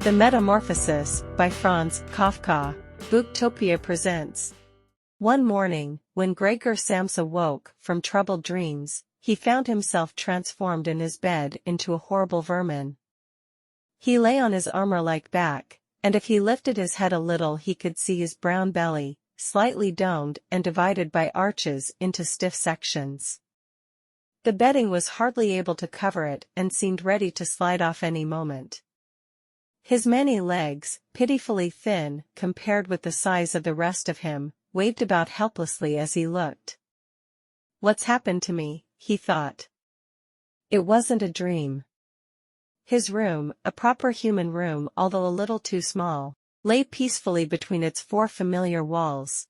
The Metamorphosis, by Franz, Kafka. Booktopia presents. One morning, when Gregor Samsa woke from troubled dreams, he found himself transformed in his bed into a horrible vermin. He lay on his armor-like back, and if he lifted his head a little he could see his brown belly, slightly domed and divided by arches into stiff sections. The bedding was hardly able to cover it and seemed ready to slide off any moment. His many legs, pitifully thin compared with the size of the rest of him, waved about helplessly as he looked. "What's happened to me?" he thought. It wasn't a dream. His room, a proper human room although a little too small, lay peacefully between its four familiar walls.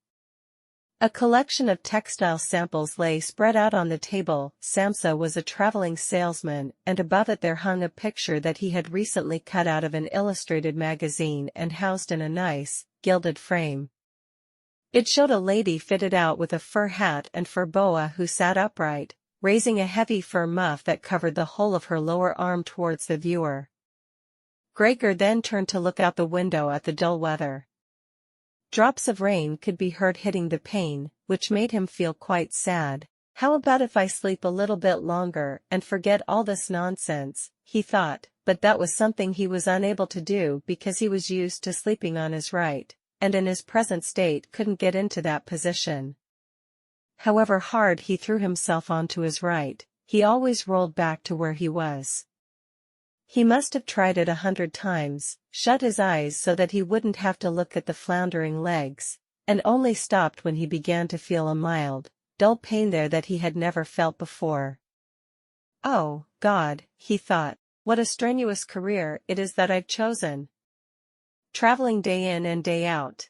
A collection of textile samples lay spread out on the table. Samsa was a traveling salesman, and above it there hung a picture that he had recently cut out of an illustrated magazine and housed in a nice, gilded frame. It showed a lady fitted out with a fur hat and fur boa who sat upright, raising a heavy fur muff that covered the whole of her lower arm towards the viewer. Gregor then turned to look out the window at the dull weather. Drops of rain could be heard hitting the pane, which made him feel quite sad. "How about if I sleep a little bit longer and forget all this nonsense?" he thought, but that was something he was unable to do because he was used to sleeping on his right, and in his present state couldn't get into that position. However hard he threw himself onto his right, he always rolled back to where he was. He must have tried it 100 times, shut his eyes so that he wouldn't have to look at the floundering legs, and only stopped when he began to feel a mild, dull pain there that he had never felt before. "Oh, God," he thought, "what a strenuous career it is that I've chosen. Traveling day in and day out.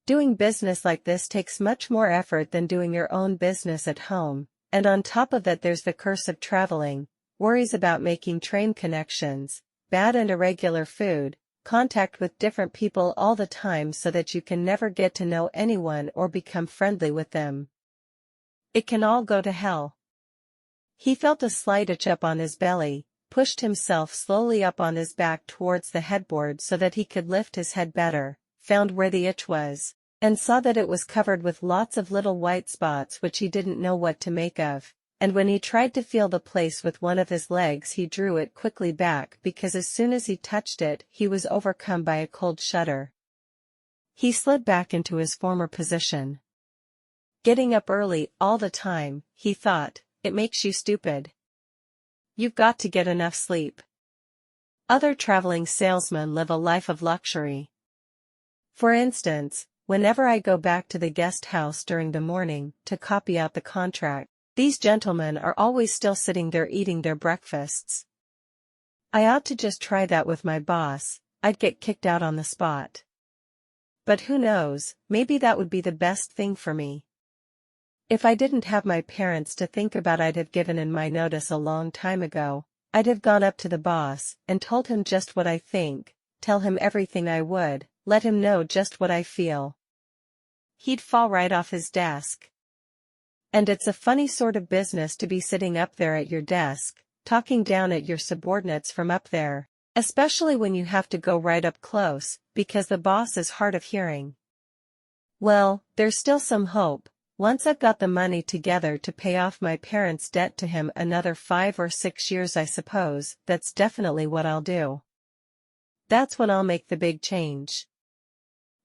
Doing business like this takes much more effort than doing your own business at home, and on top of that there's the curse of traveling. Worries about making train connections, bad and irregular food, contact with different people all the time so that you can never get to know anyone or become friendly with them. It can all go to hell." He felt a slight itch up on his belly, pushed himself slowly up on his back towards the headboard so that he could lift his head better, found where the itch was, and saw that it was covered with lots of little white spots which he didn't know what to make of. And when he tried to feel the place with one of his legs he drew it quickly back because as soon as he touched it he was overcome by a cold shudder. He slid back into his former position. "Getting up early all the time," he thought, "it makes you stupid. You've got to get enough sleep. Other traveling salesmen live a life of luxury. For instance, whenever I go back to the guest house during the morning to copy out the contract, these gentlemen are always still sitting there eating their breakfasts. I ought to just try that with my boss. I'd get kicked out on the spot. But who knows, maybe that would be the best thing for me. If I didn't have my parents to think about I'd have given in my notice a long time ago. I'd have gone up to the boss and told him just what I think, tell him everything I would, let him know just what I feel. He'd fall right off his desk. And it's a funny sort of business to be sitting up there at your desk, talking down at your subordinates from up there, especially when you have to go right up close, because the boss is hard of hearing. Well, there's still some hope. Once I've got the money together to pay off my parents' debt to him another 5 or 6 years I suppose, that's definitely what I'll do. That's when I'll make the big change.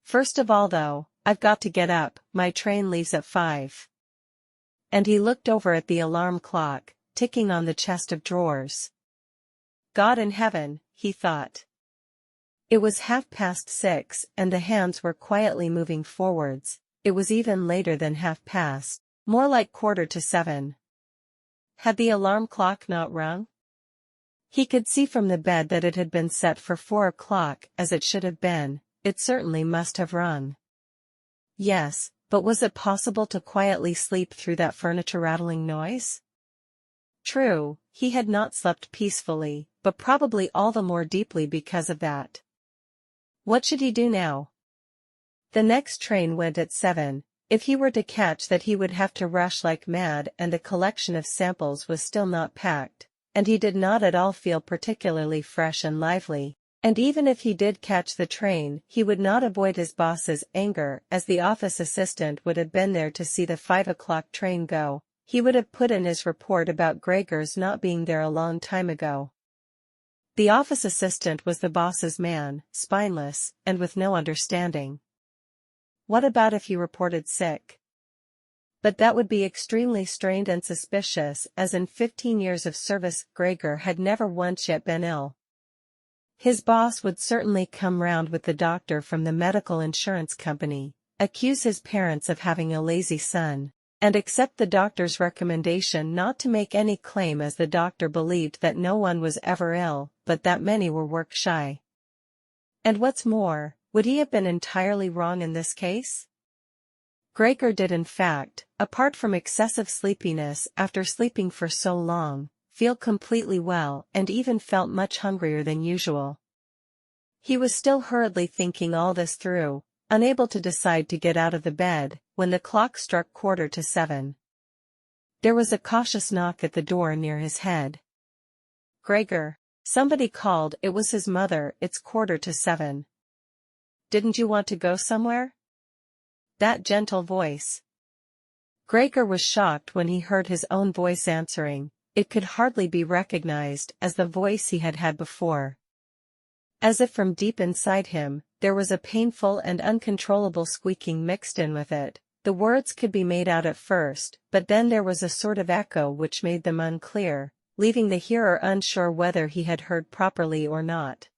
First of all though, I've got to get up, my train leaves at 5. And he looked over at the alarm clock, ticking on the chest of drawers. God in heaven, he thought. It was 6:30 and the hands were quietly moving forwards. It was even later than 7:30, more like 7:15. Had the alarm clock not rung? He could see from the bed that it had been set for 4 o'clock as it should have been. It certainly must have rung. Yes. But was it possible to quietly sleep through that furniture-rattling noise? True, he had not slept peacefully, but probably all the more deeply because of that. What should he do now? The next train went at 7. If he were to catch that he would have to rush like mad and the collection of samples was still not packed, and he did not at all feel particularly fresh and lively. And even if he did catch the train, he would not avoid his boss's anger, as the office assistant would have been there to see the 5 o'clock train go. He would have put in his report about Gregor's not being there a long time ago. The office assistant was the boss's man, spineless, and with no understanding. What about if he reported sick? But that would be extremely strained and suspicious, as in 15 years of service, Gregor had never once yet been ill. His boss would certainly come round with the doctor from the medical insurance company, accuse his parents of having a lazy son, and accept the doctor's recommendation not to make any claim, as the doctor believed that no one was ever ill, but that many were work-shy. And what's more, would he have been entirely wrong in this case? Gregor did in fact, apart from excessive sleepiness after sleeping for so long, feel completely well and even felt much hungrier than usual. He was still hurriedly thinking all this through, unable to decide to get out of the bed, when the clock struck 7:15. There was a cautious knock at the door near his head. "Gregor," somebody called. It was his mother. "It's 7:15. Didn't you want to go somewhere?" That gentle voice. Gregor was shocked when he heard his own voice answering. It could hardly be recognized as the voice he had had before. As if from deep inside him, there was a painful and uncontrollable squeaking mixed in with it. The words could be made out at first, but then there was a sort of echo which made them unclear, leaving the hearer unsure whether he had heard properly or not.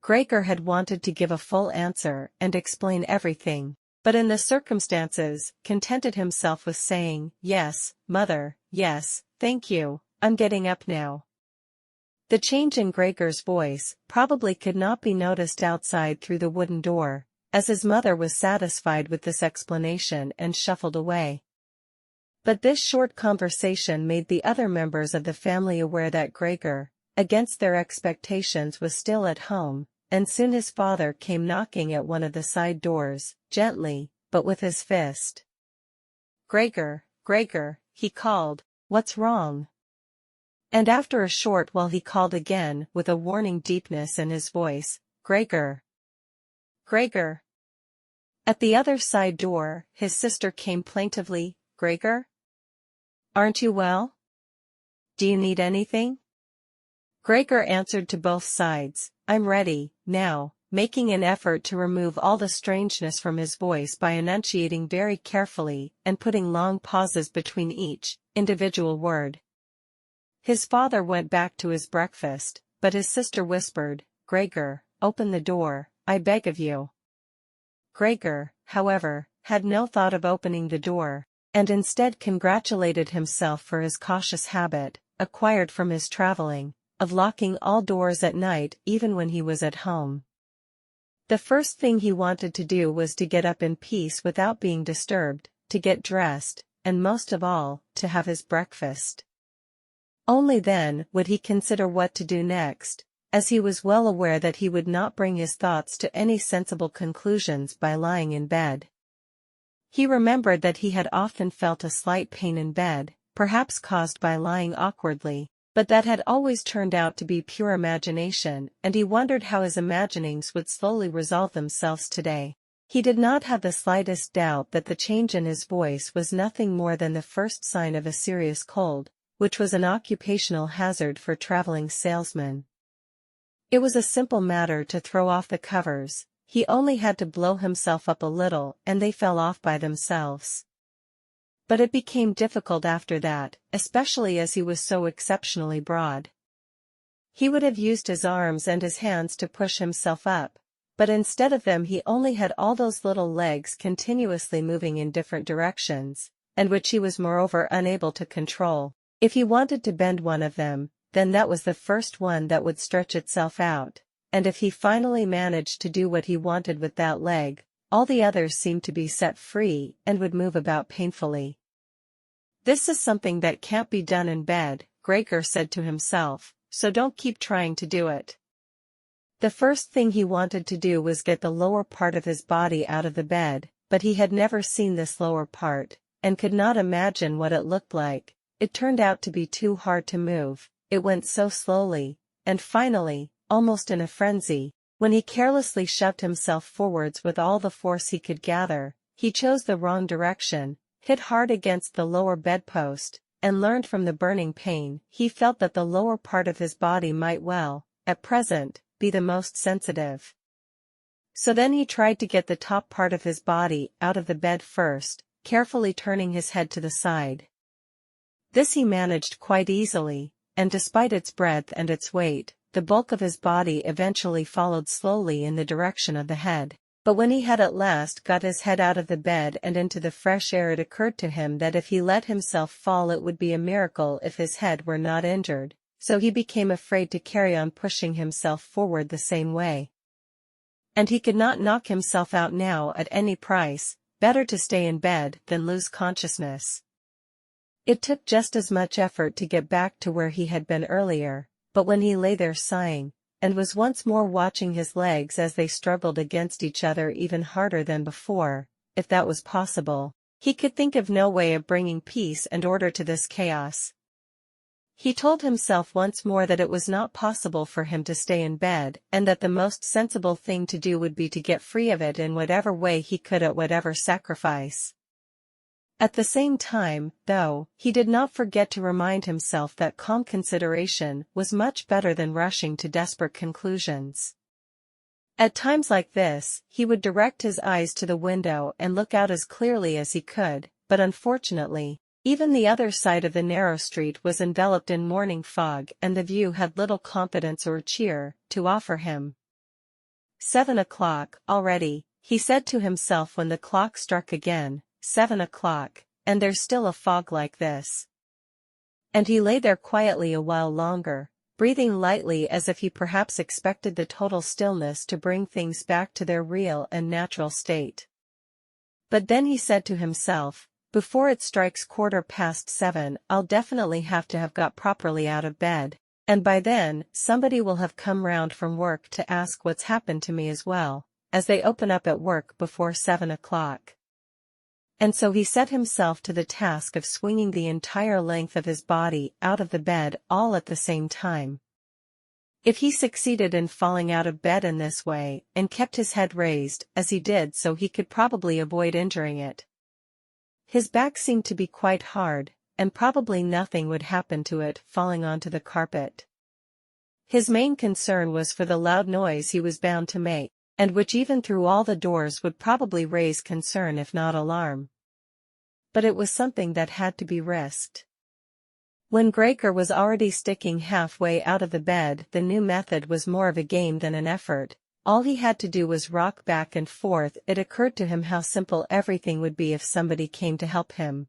Gregor had wanted to give a full answer and explain everything, but in the circumstances, contented himself with saying, "Yes, mother, yes, thank you, I'm getting up now." The change in Gregor's voice probably could not be noticed outside through the wooden door, as his mother was satisfied with this explanation and shuffled away. But this short conversation made the other members of the family aware that Gregor, against their expectations, was still at home, and soon his father came knocking at one of the side doors, gently, but with his fist. "Gregor, Gregor," he called, "what's wrong?" And after a short while he called again with a warning deepness in his voice, "Gregor, Gregor." At the other side door, his sister came plaintively, "Gregor? Aren't you well? Do you need anything?" Gregor answered to both sides, "I'm ready, now," making an effort to remove all the strangeness from his voice by enunciating very carefully and putting long pauses between each individual word. His father went back to his breakfast, but his sister whispered, "Gregor, open the door, I beg of you." Gregor, however, had no thought of opening the door, and instead congratulated himself for his cautious habit, acquired from his traveling, of locking all doors at night even when he was at home. The first thing he wanted to do was to get up in peace without being disturbed, to get dressed, and most of all, to have his breakfast. Only then would he consider what to do next, as he was well aware that he would not bring his thoughts to any sensible conclusions by lying in bed. He remembered that he had often felt a slight pain in bed, perhaps caused by lying awkwardly, but that had always turned out to be pure imagination, and he wondered how his imaginings would slowly resolve themselves today. He did not have the slightest doubt that the change in his voice was nothing more than the first sign of a serious cold, which was an occupational hazard for traveling salesmen. It was a simple matter to throw off the covers. He only had to blow himself up a little and they fell off by themselves. But it became difficult after that, especially as he was so exceptionally broad. He would have used his arms and his hands to push himself up, but instead of them he only had all those little legs continuously moving in different directions, and which he was moreover unable to control. If he wanted to bend one of them, then that was the first one that would stretch itself out, and if he finally managed to do what he wanted with that leg, all the others seemed to be set free and would move about painfully. "This is something that can't be done in bed," Gregor said to himself, "so don't keep trying to do it." The first thing he wanted to do was get the lower part of his body out of the bed, but he had never seen this lower part, and could not imagine what it looked like. It turned out to be too hard to move, it went so slowly, and finally, almost in a frenzy. When he carelessly shoved himself forwards with all the force he could gather, he chose the wrong direction, hit hard against the lower bedpost, and learned from the burning pain he felt that the lower part of his body might well, at present, be the most sensitive. So then he tried to get the top part of his body out of the bed first, carefully turning his head to the side. This he managed quite easily, and despite its breadth and its weight, the bulk of his body eventually followed slowly in the direction of the head. But when he had at last got his head out of the bed and into the fresh air, it occurred to him that if he let himself fall it would be a miracle if his head were not injured, so he became afraid to carry on pushing himself forward the same way. And he could not knock himself out now at any price, better to stay in bed than lose consciousness. It took just as much effort to get back to where he had been earlier, but when he lay there sighing, and was once more watching his legs as they struggled against each other even harder than before, if that was possible, he could think of no way of bringing peace and order to this chaos. He told himself once more that it was not possible for him to stay in bed, and that the most sensible thing to do would be to get free of it in whatever way he could at whatever sacrifice. At the same time, though, he did not forget to remind himself that calm consideration was much better than rushing to desperate conclusions. At times like this, he would direct his eyes to the window and look out as clearly as he could, but unfortunately, even the other side of the narrow street was enveloped in morning fog and the view had little confidence or cheer to offer him. 7 o'clock, already, he said to himself when the clock struck again. 7 o'clock, and there's still a fog like this. And he lay there quietly a while longer, breathing lightly as if he perhaps expected the total stillness to bring things back to their real and natural state. But then he said to himself, before it strikes 7:15, I'll definitely have to have got properly out of bed, and by then somebody will have come round from work to ask what's happened to me as well, as they open up at work before 7 o'clock. And so he set himself to the task of swinging the entire length of his body out of the bed all at the same time. If he succeeded in falling out of bed in this way, and kept his head raised as he did so, he could probably avoid injuring it. His back seemed to be quite hard, and probably nothing would happen to it falling onto the carpet. His main concern was for the loud noise he was bound to make, and which even through all the doors would probably raise concern if not alarm. But it was something that had to be risked. When Gregor was already sticking halfway out of the bed, the new method was more of a game than an effort. All he had to do was rock back and forth. It occurred to him how simple everything would be if somebody came to help him.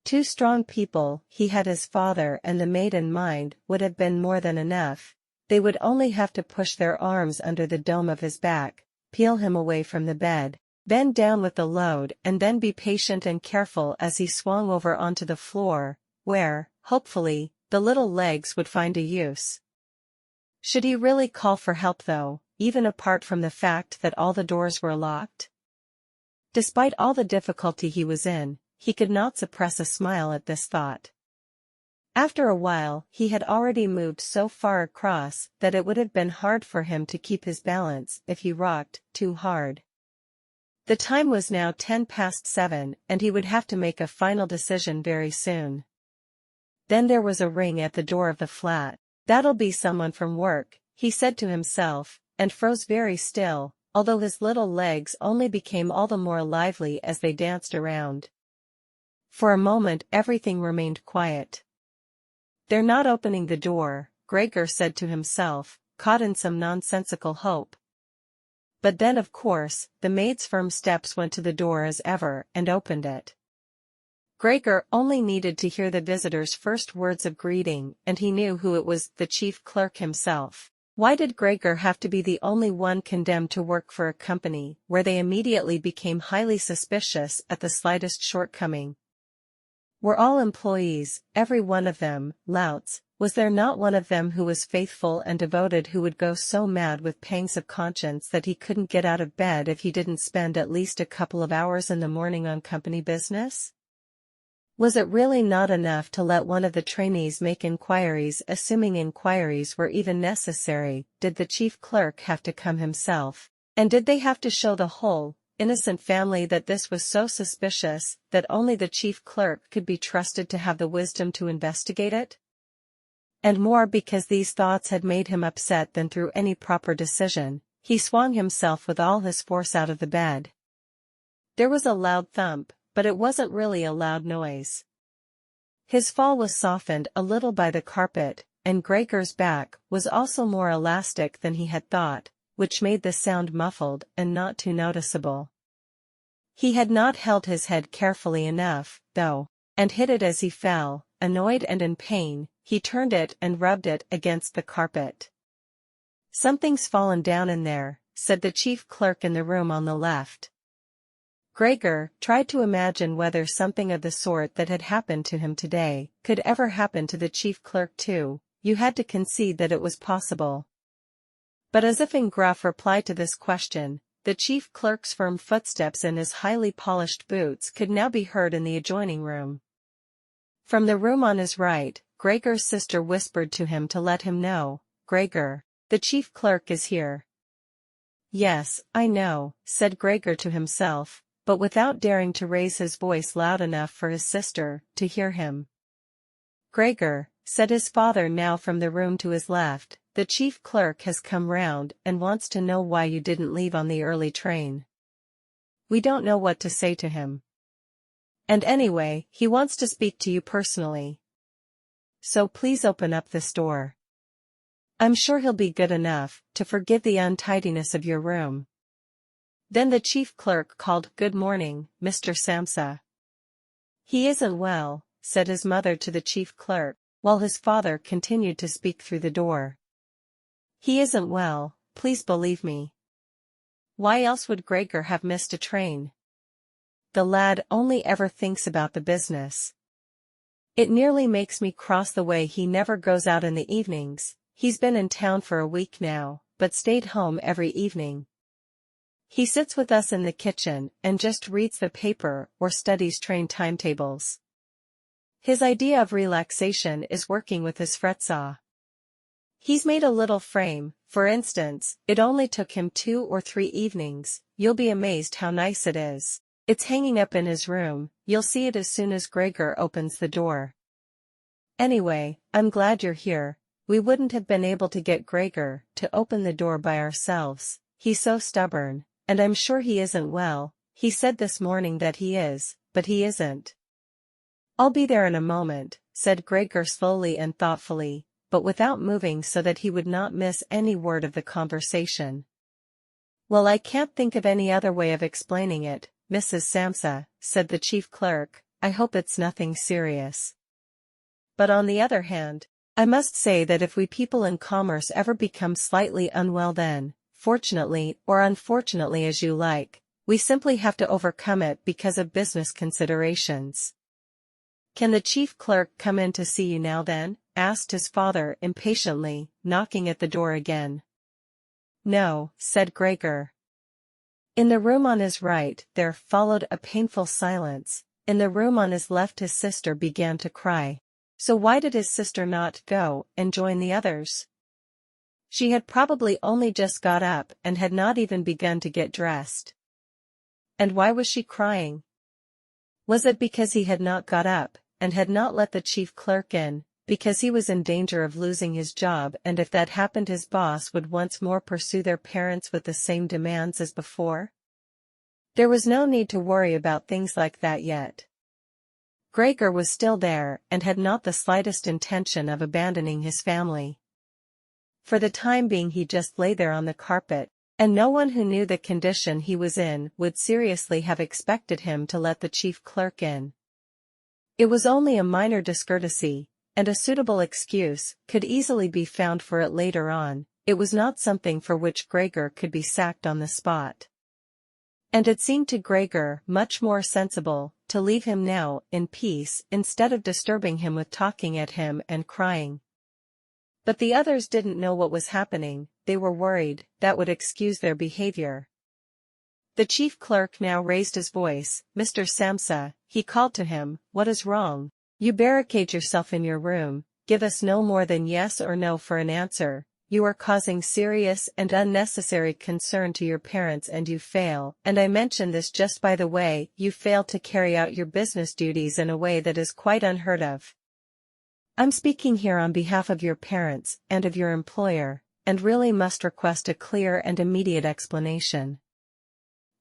2 strong people, he had his father and the maid in mind, would have been more than enough. They would only have to push their arms under the dome of his back, peel him away from the bed, bend down with the load, and then be patient and careful as he swung over onto the floor, where, hopefully, the little legs would find a use. Should he really call for help though, even apart from the fact that all the doors were locked? Despite all the difficulty he was in, he could not suppress a smile at this thought. After a while, he had already moved so far across that it would have been hard for him to keep his balance if he rocked too hard. The time was now 7:10, and he would have to make a final decision very soon. Then there was a ring at the door of the flat. That'll be someone from work, he said to himself, and froze very still, although his little legs only became all the more lively as they danced around. For a moment everything remained quiet. They're not opening the door, Gregor said to himself, caught in some nonsensical hope. But then of course, the maid's firm steps went to the door as ever and opened it. Gregor only needed to hear the visitor's first words of greeting and he knew who it was, the chief clerk himself. Why did Gregor have to be the only one condemned to work for a company where they immediately became highly suspicious at the slightest shortcoming? Were all employees, every one of them, louts? Was there not one of them who was faithful and devoted, who would go so mad with pangs of conscience that he couldn't get out of bed if he didn't spend at least a couple of hours in the morning on company business? Was it really not enough to let one of the trainees make inquiries, assuming inquiries were even necessary? Did the chief clerk have to come himself? And did they have to show the whole innocent family that this was so suspicious that only the chief clerk could be trusted to have the wisdom to investigate it? And more because these thoughts had made him upset than through any proper decision, he swung himself with all his force out of the bed. There was a loud thump, but it wasn't really a loud noise. His fall was softened a little by the carpet, and Gregor's back was also more elastic than he had thought, which made the sound muffled and not too noticeable. He had not held his head carefully enough, though, and hit it as he fell. Annoyed and in pain, he turned it and rubbed it against the carpet. "Something's fallen down in there," said the chief clerk in the room on the left. Gregor tried to imagine whether something of the sort that had happened to him today could ever happen to the chief clerk too. You had to concede that it was possible. But as if in gruff reply to this question, the chief clerk's firm footsteps in his highly polished boots could now be heard in the adjoining room. From the room on his right, Gregor's sister whispered to him to let him know, "Gregor, the chief clerk is here." "Yes, I know," said Gregor to himself, but without daring to raise his voice loud enough for his sister to hear him. "Gregor," said his father now from the room to his left, "the chief clerk has come round and wants to know why you didn't leave on the early train. We don't know what to say to him. And anyway, he wants to speak to you personally. So please open up this door. I'm sure he'll be good enough to forgive the untidiness of your room." Then the chief clerk called, "Good morning, Mr. Samsa." "He isn't well," said his mother to the chief clerk, while his father continued to speak through the door. "He isn't well, please believe me. Why else would Gregor have missed a train? The lad only ever thinks about the business. It nearly makes me cross the way he never goes out in the evenings. He's been in town for a week now, but stayed home every evening. He sits with us in the kitchen and just reads the paper or studies train timetables. His idea of relaxation is working with his fretsaw. He's made a little frame, for instance. It only took him 2 or 3 evenings. You'll be amazed how nice it is. It's hanging up in his room. You'll see it as soon as Gregor opens the door. Anyway, I'm glad you're here. We wouldn't have been able to get Gregor to open the door by ourselves. He's so stubborn, and I'm sure he isn't well. He said this morning that he is, but he isn't." "I'll be there in a moment," said Gregor slowly and thoughtfully, but without moving so that he would not miss any word of the conversation. "Well, I can't think of any other way of explaining it, Mrs. Samsa," said the chief clerk. "I hope it's nothing serious. But on the other hand, I must say that if we people in commerce ever become slightly unwell, then, fortunately or unfortunately as you like, we simply have to overcome it because of business considerations." "Can the chief clerk come in to see you now then?" asked his father impatiently, knocking at the door again. "No," said Gregor. In the room on his right there followed a painful silence. In the room on his left his sister began to cry. So why did his sister not go and join the others? She had probably only just got up and had not even begun to get dressed. And why was she crying? Was it because he had not got up and had not let the chief clerk in, because he was in danger of losing his job, and if that happened his boss would once more pursue their parents with the same demands as before? There was no need to worry about things like that yet. Gregor was still there and had not the slightest intention of abandoning his family. For the time being he just lay there on the carpet, and no one who knew the condition he was in would seriously have expected him to let the chief clerk in. It was only a minor discourtesy, and a suitable excuse could easily be found for it later on. It was not something for which Gregor could be sacked on the spot. And it seemed to Gregor much more sensible to leave him now in peace instead of disturbing him with talking at him and crying. But the others didn't know what was happening. They were worried that would excuse their behavior. The chief clerk now raised his voice. "Mr. Samsa," he called to him, "what is wrong? You barricade yourself in your room, give us no more than yes or no for an answer. You are causing serious and unnecessary concern to your parents and you fail, and I mention this just by the way, you fail to carry out your business duties in a way that is quite unheard of. I'm speaking here on behalf of your parents and of your employer, and really must request a clear and immediate explanation.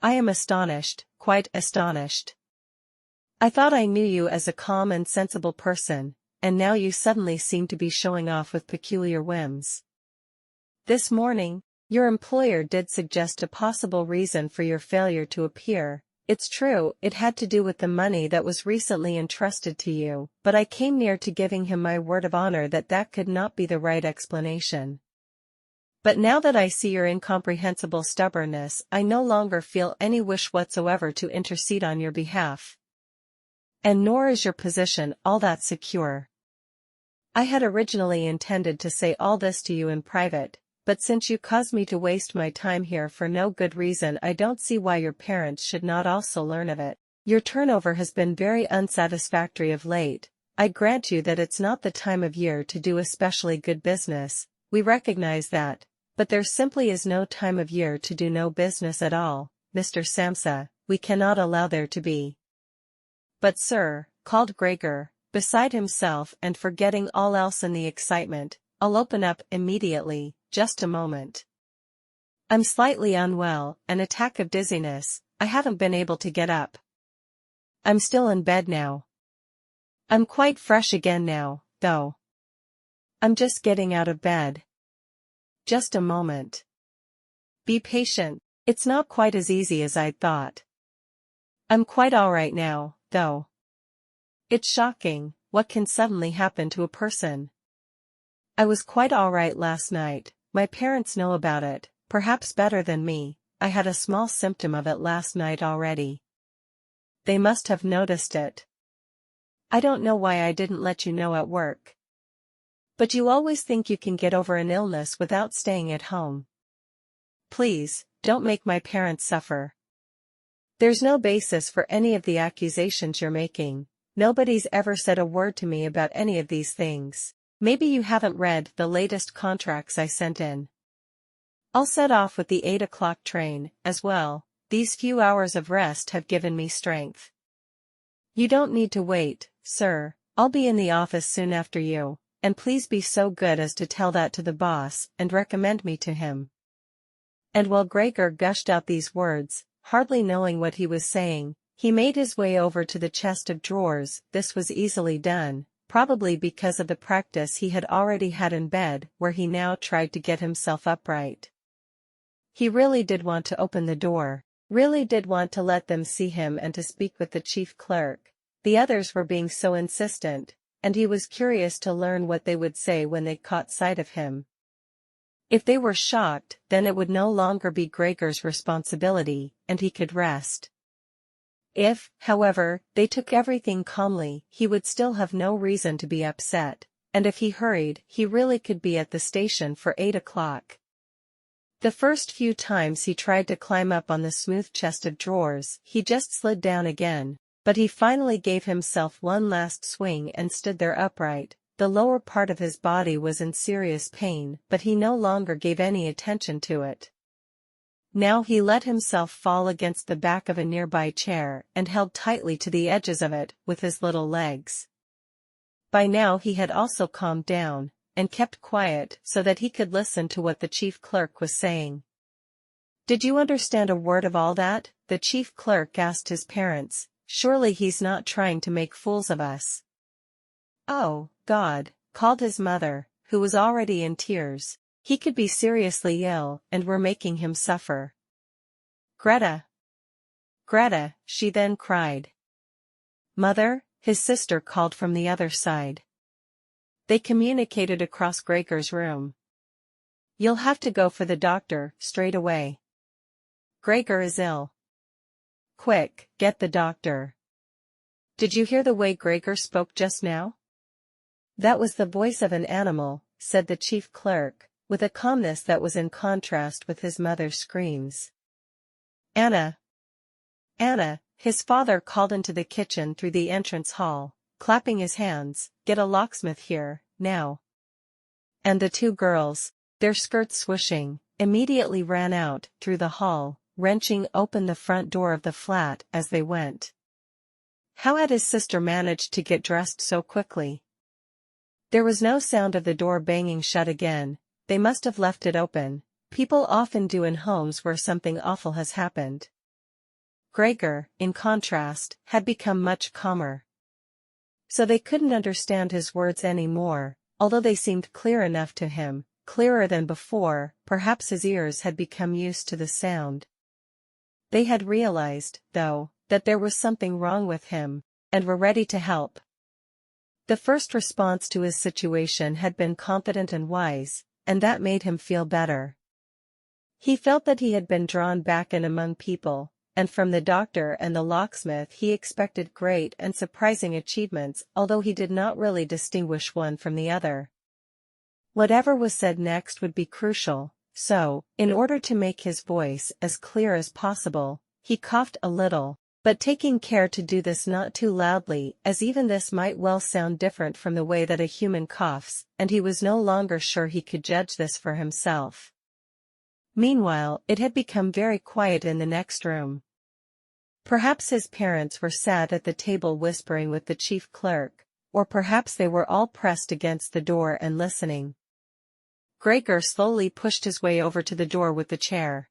I am astonished, quite astonished. I thought I knew you as a calm and sensible person, and now you suddenly seem to be showing off with peculiar whims. This morning, your employer did suggest a possible reason for your failure to appear. It's true, it had to do with the money that was recently entrusted to you, but I came near to giving him my word of honor that that could not be the right explanation. But now that I see your incomprehensible stubbornness, I no longer feel any wish whatsoever to intercede on your behalf. And nor is your position all that secure. I had originally intended to say all this to you in private, but since you cause me to waste my time here for no good reason, I don't see why your parents should not also learn of it. Your turnover has been very unsatisfactory of late. I grant you that it's not the time of year to do especially good business, we recognize that, but there simply is no time of year to do no business at all, Mr. Samsa, we cannot allow there to be. But sir, called Gregor, beside himself and forgetting all else in the excitement, I'll open up immediately. Just a moment. I'm slightly unwell, an attack of dizziness, I haven't been able to get up. I'm still in bed now. I'm quite fresh again now, though. I'm just getting out of bed. Just a moment. Be patient, it's not quite as easy as I'd thought. I'm quite all right now, though. It's shocking, what can suddenly happen to a person. I was quite all right last night. My parents know about it, perhaps better than me. I had a small symptom of it last night already. They must have noticed it. I don't know why I didn't let you know at work. But you always think you can get over an illness without staying at home. Please, don't make my parents suffer. There's no basis for any of the accusations you're making. Nobody's ever said a word to me about any of these things. Maybe you haven't read the latest contracts I sent in. I'll set off with the 8 o'clock train, as well. These few hours of rest have given me strength. You don't need to wait, sir, I'll be in the office soon after you, and please be so good as to tell that to the boss and recommend me to him. And while Gregor gushed out these words, hardly knowing what he was saying, he made his way over to the chest of drawers. This was easily done, probably because of the practice he had already had in bed, where he now tried to get himself upright. He really did want to open the door, really did want to let them see him and to speak with the chief clerk. The others were being so insistent, and he was curious to learn what they would say when they caught sight of him. If they were shocked, then it would no longer be Gregor's responsibility, and he could rest. If, however, they took everything calmly, he would still have no reason to be upset, and if he hurried, he really could be at the station for 8 o'clock. The first few times he tried to climb up on the smooth chest of drawers, he just slid down again, but he finally gave himself one last swing and stood there upright. The lower part of his body was in serious pain, but he no longer gave any attention to it. Now he let himself fall against the back of a nearby chair and held tightly to the edges of it with his little legs. By now he had also calmed down, and kept quiet so that he could listen to what the chief clerk was saying. "Did you understand a word of all that?" the chief clerk asked his parents. "Surely he's not trying to make fools of us." "Oh, God," called his mother, who was already in tears. He could be seriously ill, and we're making him suffer. "Greta! Greta!" she then cried. "Mother," his sister called from the other side. They communicated across Gregor's room. "You'll have to go for the doctor, straight away. Gregor is ill. Quick, get the doctor." "Did you hear the way Gregor spoke just now?" "That was the voice of an animal," said the chief clerk, with a calmness that was in contrast with his mother's screams. "Anna, Anna, his father called into the kitchen through the entrance hall, clapping his hands, "Get a locksmith here, now." And the two girls, their skirts swishing, immediately ran out through the hall, wrenching open the front door of the flat as they went. How had his sister managed to get dressed so quickly? There was no sound of the door banging shut again. They must have left it open. People often do in homes where something awful has happened. Gregor, in contrast, had become much calmer. So they couldn't understand his words anymore, although they seemed clear enough to him, clearer than before. Perhaps his ears had become used to the sound. They had realized, though, that there was something wrong with him, and were ready to help. The first response to his situation had been confident and wise, and that made him feel better. He felt that he had been drawn back in among people, and from the doctor and the locksmith he expected great and surprising achievements, although he did not really distinguish one from the other. Whatever was said next would be crucial, so, in order to make his voice as clear as possible, he coughed a little, but taking care to do this not too loudly, as even this might well sound different from the way that a human coughs, and he was no longer sure he could judge this for himself. Meanwhile, it had become very quiet in the next room. Perhaps his parents were sat at the table whispering with the chief clerk, or perhaps they were all pressed against the door and listening. Gregor slowly pushed his way over to the door with the chair.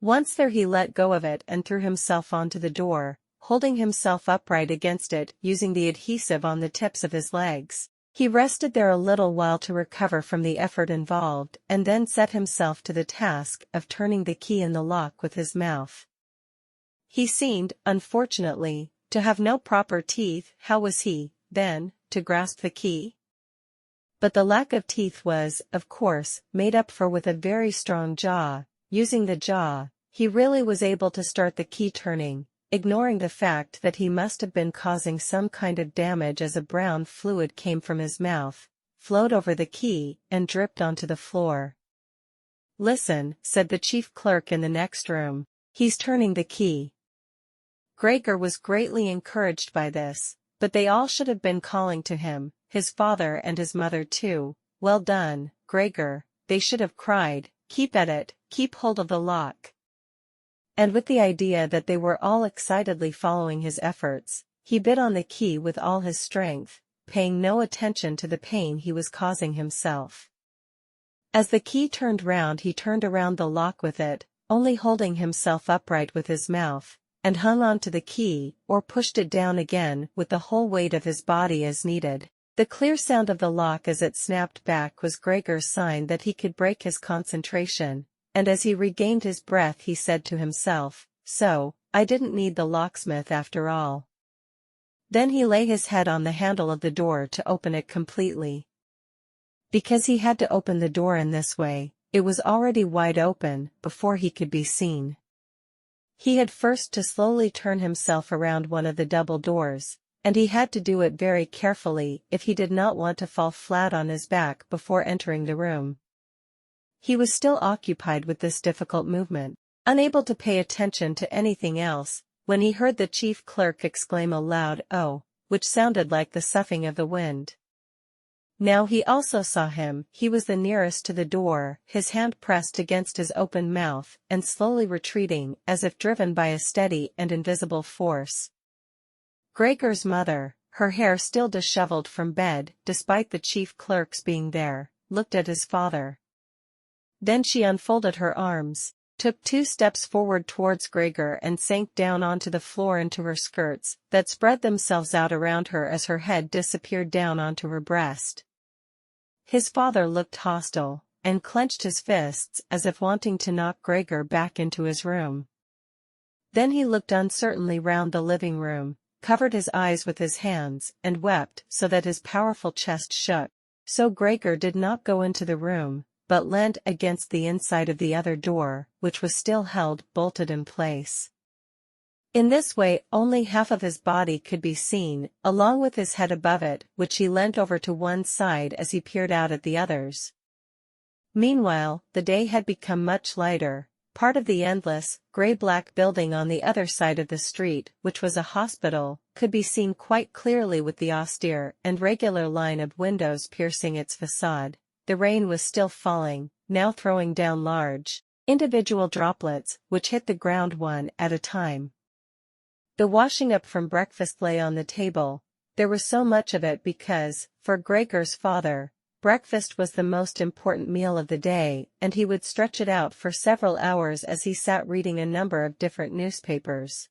Once there he let go of it and threw himself onto the door, holding himself upright against it using the adhesive on the tips of his legs. He rested there a little while to recover from the effort involved and then set himself to the task of turning the key in the lock with his mouth. He seemed, unfortunately, to have no proper teeth. How was he, then, to grasp the key? But the lack of teeth was, of course, made up for with a very strong jaw. Using the jaw, he really was able to start the key turning, ignoring the fact that he must have been causing some kind of damage as a brown fluid came from his mouth, flowed over the key, and dripped onto the floor. "Listen," said the chief clerk in the next room, "he's turning the key." Gregor was greatly encouraged by this, but they all should have been calling to him, his father and his mother too. "Well done, Gregor," they should have cried. "Keep at it, keep hold of the lock." And with the idea that they were all excitedly following his efforts, he bit on the key with all his strength, paying no attention to the pain he was causing himself. As the key turned round, he turned around the lock with it, only holding himself upright with his mouth, and hung on to the key, or pushed it down again with the whole weight of his body as needed. The clear sound of the lock as it snapped back was Gregor's sign that he could break his concentration, and as he regained his breath he said to himself, "So, I didn't need the locksmith after all." Then he lay his head on the handle of the door to open it completely. Because he had to open the door in this way, it was already wide open before he could be seen. He had first to slowly turn himself around one of the double doors, and he had to do it very carefully if he did not want to fall flat on his back before entering the room. He was still occupied with this difficult movement, unable to pay attention to anything else, when he heard the chief clerk exclaim a loud "Oh," which sounded like the soughing of the wind. Now he also saw him. He was the nearest to the door, his hand pressed against his open mouth, and slowly retreating, as if driven by a steady and invisible force. Gregor's mother, her hair still disheveled from bed, despite the chief clerk's being there, looked at his father. Then she unfolded her arms, took 2 steps forward towards Gregor and sank down onto the floor into her skirts, that spread themselves out around her as her head disappeared down onto her breast. His father looked hostile, and clenched his fists as if wanting to knock Gregor back into his room. Then he looked uncertainly round the living room, covered his eyes with his hands, and wept so that his powerful chest shook. So Gregor did not go into the room, but leant against the inside of the other door, which was still held bolted in place. In this way only half of his body could be seen, along with his head above it, which he leant over to one side as he peered out at the others. Meanwhile, the day had become much lighter, Part of the endless, gray-black building on the other side of the street, which was a hospital, could be seen quite clearly with the austere and regular line of windows piercing its facade. The rain was still falling, now throwing down large, individual droplets, which hit the ground one at a time. The washing up from breakfast lay on the table. There was so much of it because, for Gregor's father, breakfast was the most important meal of the day, and he would stretch it out for several hours as he sat reading a number of different newspapers.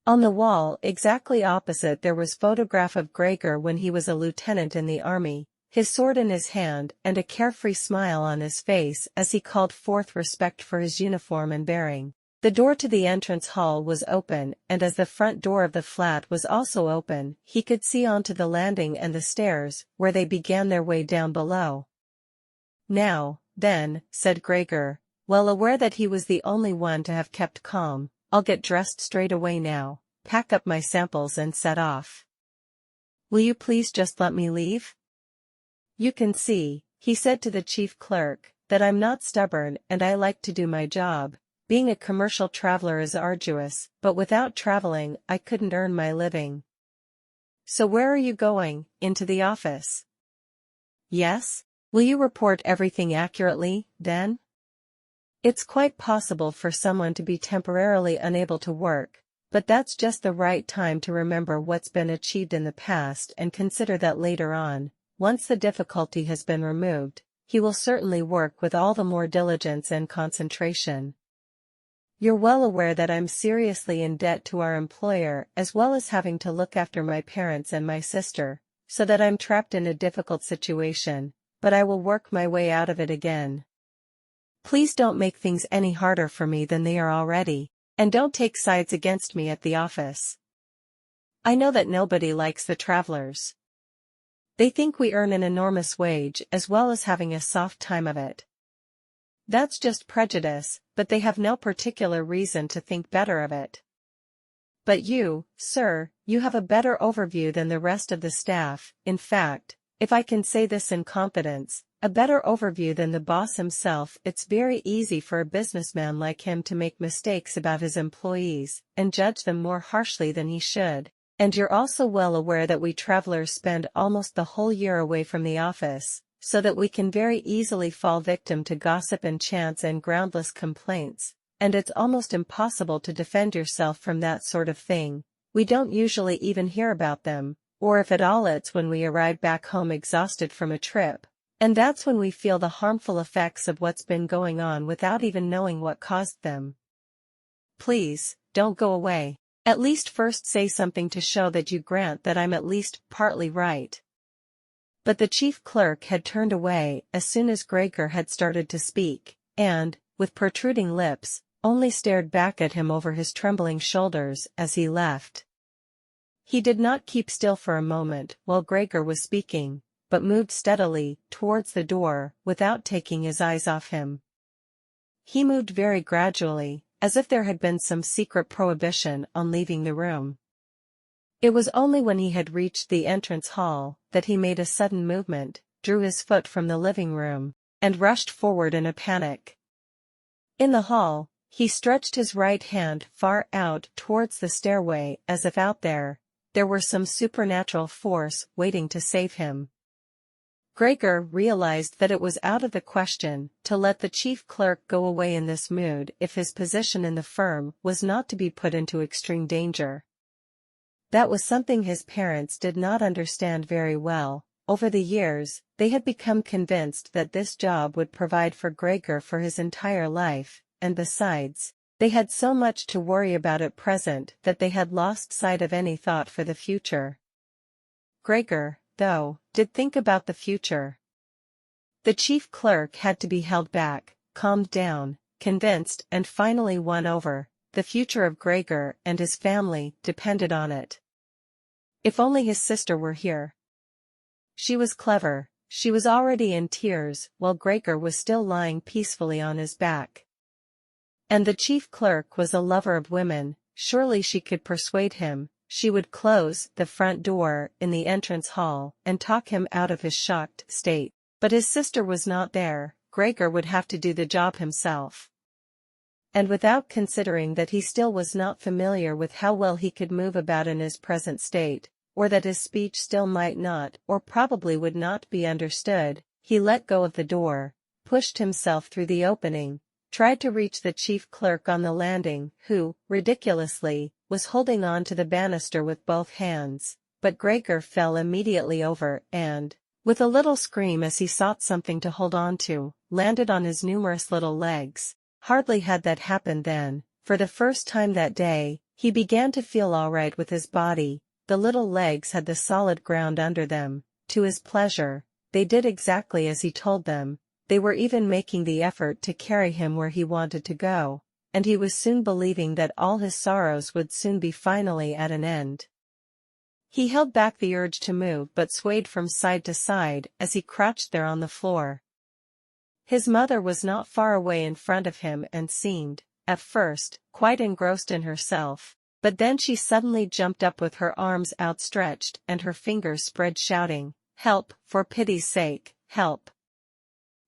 On the wall exactly opposite there was a photograph of Gregor when he was a lieutenant in the army, his sword in his hand and a carefree smile on his face as he called forth respect for his uniform and bearing. The door to the entrance hall was open, and as the front door of the flat was also open, he could see onto the landing and the stairs, where they began their way down below. "Now, then," said Gregor, well aware that he was the only one to have kept calm, "I'll get dressed straight away now, pack up my samples and set off. Will you please just let me leave? You can see," he said to the chief clerk, "that I'm not stubborn and I like to do my job. Being a commercial traveler is arduous, but without traveling I couldn't earn my living." "So where are you going? Into the office?" "Yes. Will you report everything accurately, then?" "It's quite possible for someone to be temporarily unable to work, but that's just the right time to remember what's been achieved in the past and consider that later on, once the difficulty has been removed, he will certainly work with all the more diligence and concentration. You're well aware that I'm seriously in debt to our employer as well as having to look after my parents and my sister, so that I'm trapped in a difficult situation, but I will work my way out of it again. Please don't make things any harder for me than they are already, and don't take sides against me at the office. I know that nobody likes the travelers. They think we earn an enormous wage as well as having a soft time of it. That's just prejudice, but they have no particular reason to think better of it. But you, sir, you have a better overview than the rest of the staff, in fact, if I can say this in confidence, a better overview than the boss himself. It's very easy for a businessman like him to make mistakes about his employees, and judge them more harshly than he should. And you're also well aware that we travelers spend almost the whole year away from the office, so that we can very easily fall victim to gossip and chance and groundless complaints, and it's almost impossible to defend yourself from that sort of thing. We don't usually even hear about them, or if at all it's when we arrive back home exhausted from a trip, and that's when we feel the harmful effects of what's been going on without even knowing what caused them. Please, don't go away. At least first say something to show that you grant that I'm at least partly right." But the chief clerk had turned away as soon as Gregor had started to speak, and, with protruding lips, only stared back at him over his trembling shoulders as he left. He did not keep still for a moment while Gregor was speaking, but moved steadily towards the door without taking his eyes off him. He moved very gradually, as if there had been some secret prohibition on leaving the room. It was only when he had reached the entrance hall that he made a sudden movement, drew his foot from the living room, and rushed forward in a panic. In the hall, he stretched his right hand far out towards the stairway as if out there were some supernatural force waiting to save him. Gregor realized that it was out of the question to let the chief clerk go away in this mood if his position in the firm was not to be put into extreme danger. That was something his parents did not understand very well. Over the years, they had become convinced that this job would provide for Gregor for his entire life, and besides, they had so much to worry about at present that they had lost sight of any thought for the future. Gregor, though, did think about the future. The chief clerk had to be held back, calmed down, convinced and finally won over. The future of Gregor and his family depended on it. If only his sister were here. She was clever. She was already in tears while Gregor was still lying peacefully on his back. And the chief clerk was a lover of women. Surely she could persuade him. She would close the front door in the entrance hall and talk him out of his shocked state. But his sister was not there. Gregor would have to do the job himself. and without considering that he still was not familiar with how well he could move about in his present state, or that his speech still might not or probably would not be understood, he let go of the door, pushed himself through the opening, tried to reach the chief clerk on the landing, who, ridiculously, was holding on to the banister with both hands, but Gregor fell immediately over and, with a little scream as he sought something to hold on to, landed on his numerous little legs. Hardly had that happened then, for the first time that day, he began to feel all right with his body. The little legs had the solid ground under them. To his pleasure, they did exactly as he told them. They were even making the effort to carry him where he wanted to go, and he was soon believing that all his sorrows would soon be finally at an end. He held back the urge to move but swayed from side to side as he crouched there on the floor. His mother was not far away in front of him and seemed, at first, quite engrossed in herself, but then she suddenly jumped up with her arms outstretched and her fingers spread, shouting, "Help, for pity's sake, help!"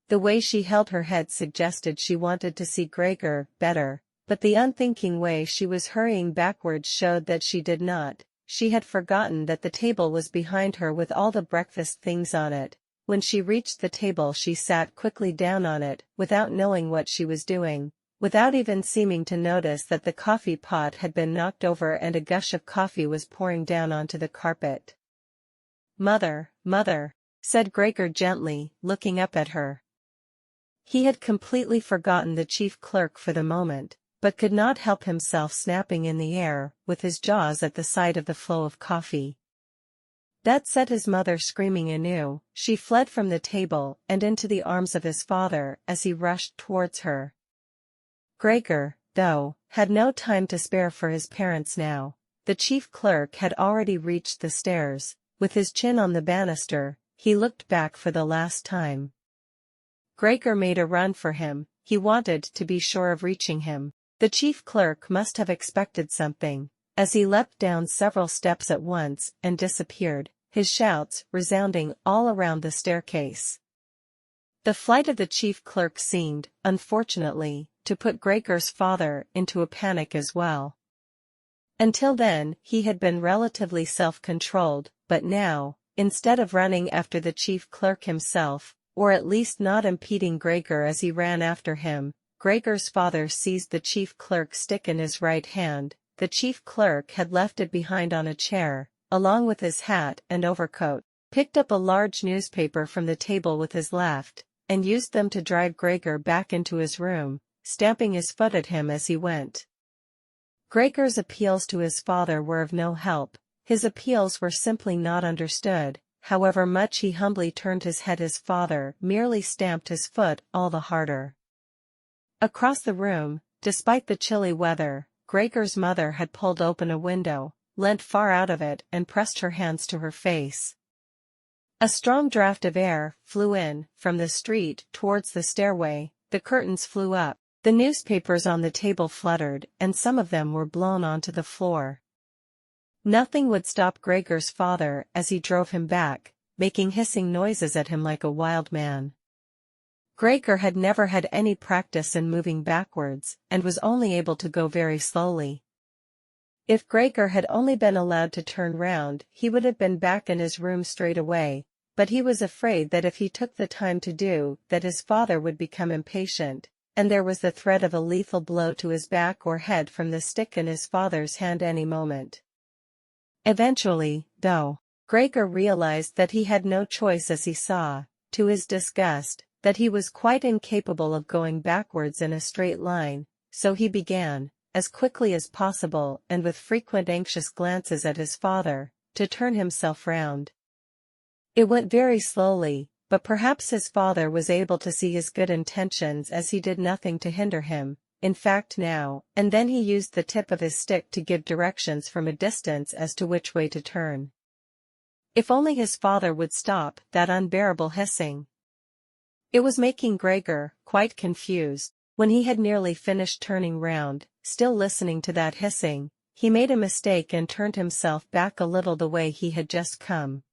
The way she held her head suggested she wanted to see Gregor better, but the unthinking way she was hurrying backwards showed that she did not. She had forgotten that the table was behind her with all the breakfast things on it. When she reached the table she sat quickly down on it, without knowing what she was doing, without even seeming to notice that the coffee pot had been knocked over and a gush of coffee was pouring down onto the carpet. "Mother, mother," said Gregor gently, looking up at her. He had completely forgotten the chief clerk for the moment, but could not help himself snapping in the air, with his jaws at the sight of the flow of coffee. That set his mother screaming anew. She fled from the table and into the arms of his father as he rushed towards her. Gregor, though, had no time to spare for his parents now. The chief clerk had already reached the stairs. With his chin on the banister, he looked back for the last time. Gregor made a run for him. He wanted to be sure of reaching him. The chief clerk must have expected something, as he leapt down several steps at once and disappeared, his shouts resounding all around the staircase. The flight of the chief clerk seemed, unfortunately, to put Gregor's father into a panic as well. Until then, he had been relatively self-controlled, but now, instead of running after the chief clerk himself, or at least not impeding Gregor as he ran after him, Gregor's father seized the chief clerk's stick in his right hand. The chief clerk had left it behind on a chair, along with his hat and overcoat, picked up a large newspaper from the table with his left, and used them to drive Gregor back into his room, stamping his foot at him as he went. Gregor's appeals to his father were of no help. His appeals were simply not understood. However much he humbly turned his head, his father merely stamped his foot all the harder. Across the room, despite the chilly weather, Gregor's mother had pulled open a window, leant far out of it and pressed her hands to her face. A strong draught of air flew in from the street towards the stairway, the curtains flew up, the newspapers on the table fluttered, and some of them were blown onto the floor. Nothing would stop Gregor's father as he drove him back, making hissing noises at him like a wild man. Gregor had never had any practice in moving backwards, and was only able to go very slowly. If Gregor had only been allowed to turn round, he would have been back in his room straight away, but he was afraid that if he took the time to do that his father would become impatient, and there was the threat of a lethal blow to his back or head from the stick in his father's hand any moment. Eventually, though, Gregor realized that he had no choice as he saw, to his disgust, that he was quite incapable of going backwards in a straight line, so he began, as quickly as possible and with frequent anxious glances at his father, to turn himself round. It went very slowly, but perhaps his father was able to see his good intentions as he did nothing to hinder him. In fact now and then he used the tip of his stick to give directions from a distance as to which way to turn. If only his father would stop that unbearable hissing. It was making Gregor quite confused. When he had nearly finished turning round, still listening to that hissing, he made a mistake and turned himself back a little the way he had just come.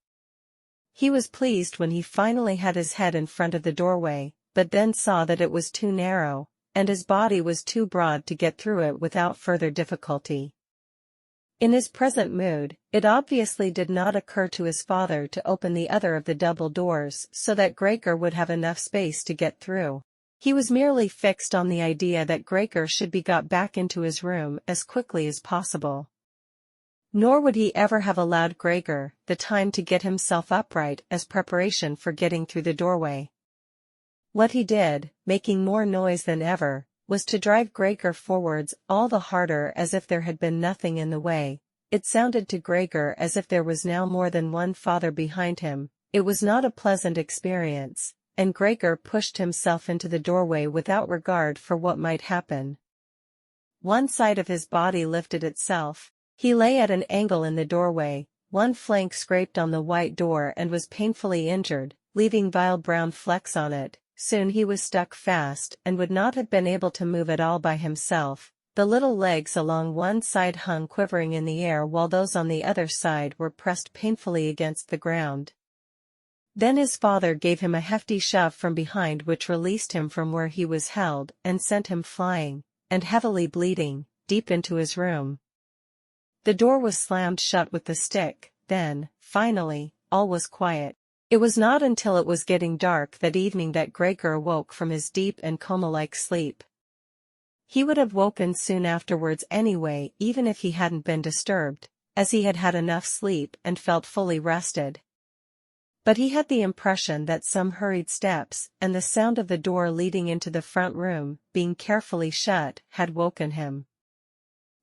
He was pleased when he finally had his head in front of the doorway, but then saw that it was too narrow, and his body was too broad to get through it without further difficulty. In his present mood, it obviously did not occur to his father to open the other of the double doors so that Gregor would have enough space to get through. He was merely fixed on the idea that Gregor should be got back into his room as quickly as possible. Nor would he ever have allowed Gregor the time to get himself upright as preparation for getting through the doorway. What he did, making more noise than ever, was to drive Gregor forwards all the harder as if there had been nothing in the way. It sounded to Gregor as if there was now more than one father behind him. It was not a pleasant experience, and Gregor pushed himself into the doorway without regard for what might happen. One side of his body lifted itself. He lay at an angle in the doorway, one flank scraped on the white door and was painfully injured, leaving vile brown flecks on it. Soon he was stuck fast and would not have been able to move at all by himself. The little legs along one side hung quivering in the air while those on the other side were pressed painfully against the ground. Then his father gave him a hefty shove from behind which released him from where he was held and sent him flying, and heavily bleeding, deep into his room. The door was slammed shut with the stick. Then, finally, all was quiet. It was not until it was getting dark that evening that Gregor awoke from his deep and coma-like sleep. He would have woken soon afterwards anyway, even if he hadn't been disturbed, as he had had enough sleep and felt fully rested. But he had the impression that some hurried steps, and the sound of the door leading into the front room, being carefully shut, had woken him.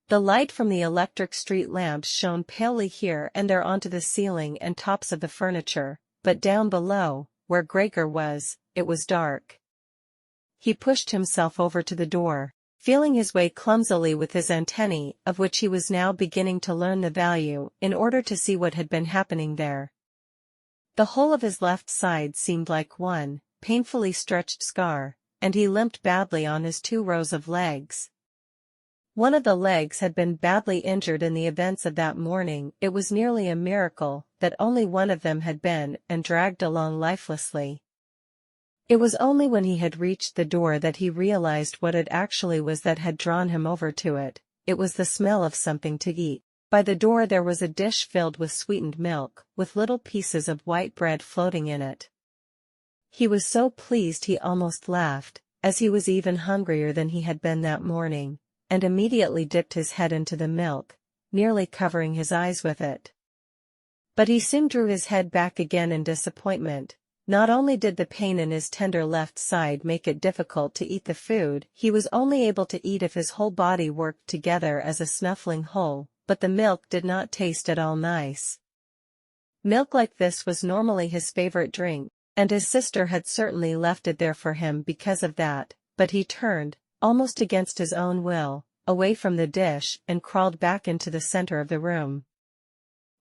The light from the electric street lamps shone palely here and there onto the ceiling and tops of the furniture, but down below, where Gregor was, it was dark. He pushed himself over to the door, feeling his way clumsily with his antennae, of which he was now beginning to learn the value, in order to see what had been happening there. The whole of his left side seemed like one painfully stretched scar, and he limped badly on his 2 rows of legs. One of the legs had been badly injured in the events of that morning. It was nearly a miracle that only one of them had been and dragged along lifelessly. It was only when he had reached the door that he realized what it actually was that had drawn him over to it. It was the smell of something to eat. By the door there was a dish filled with sweetened milk, with little pieces of white bread floating in it. He was so pleased he almost laughed, as he was even hungrier than he had been that morning, and immediately dipped his head into the milk, nearly covering his eyes with it. But he soon drew his head back again in disappointment. Not only did the pain in his tender left side make it difficult to eat the food he was only able to eat if his whole body worked together as a snuffling whole, but the milk did not taste at all nice. Milk like this was normally his favorite drink, and his sister had certainly left it there for him because of that, but he turned, almost against his own will, away from the dish and crawled back into the center of the room.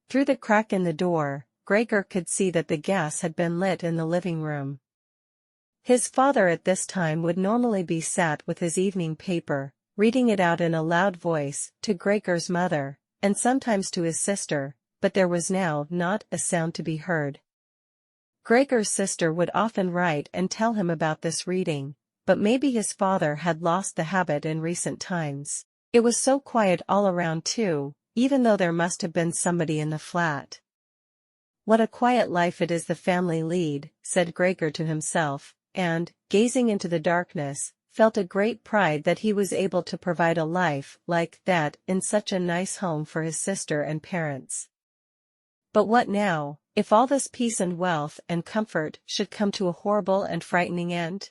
Through the crack in the door, Gregor could see that the gas had been lit in the living room. His father at this time would normally be sat with his evening paper, reading it out in a loud voice to Gregor's mother, and sometimes to his sister, but there was now not a sound to be heard. Gregor's sister would often write and tell him about this reading, but maybe his father had lost the habit in recent times. It was so quiet all around too, even though there must have been somebody in the flat. "What a quiet life it is the family lead," said Gregor to himself, and, gazing into the darkness, felt a great pride that he was able to provide a life like that in such a nice home for his sister and parents. But what now, if all this peace and wealth and comfort should come to a horrible and frightening end?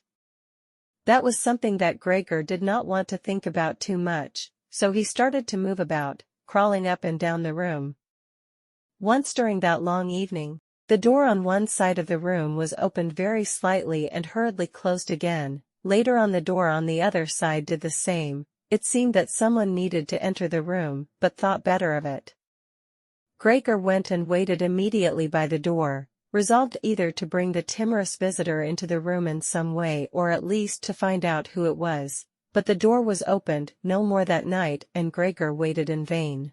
That was something that Gregor did not want to think about too much, so he started to move about, crawling up and down the room. Once during that long evening, the door on one side of the room was opened very slightly and hurriedly closed again. Later on the door on the other side did the same. It seemed that someone needed to enter the room, but thought better of it. Gregor went and waited immediately by the door, resolved either to bring the timorous visitor into the room in some way or at least to find out who it was, but the door was opened no more that night and Gregor waited in vain.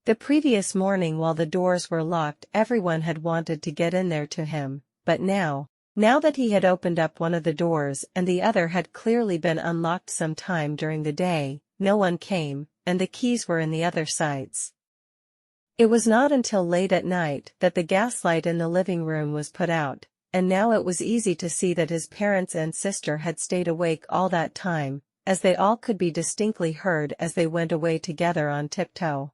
The previous morning while the doors were locked everyone had wanted to get in there to him, but now, Now that he had opened up one of the doors and the other had clearly been unlocked some time during the day, no one came, and the keys were in the other sides. It was not until late at night that the gaslight in the living room was put out, and now it was easy to see that his parents and sister had stayed awake all that time, as they all could be distinctly heard as they went away together on tiptoe.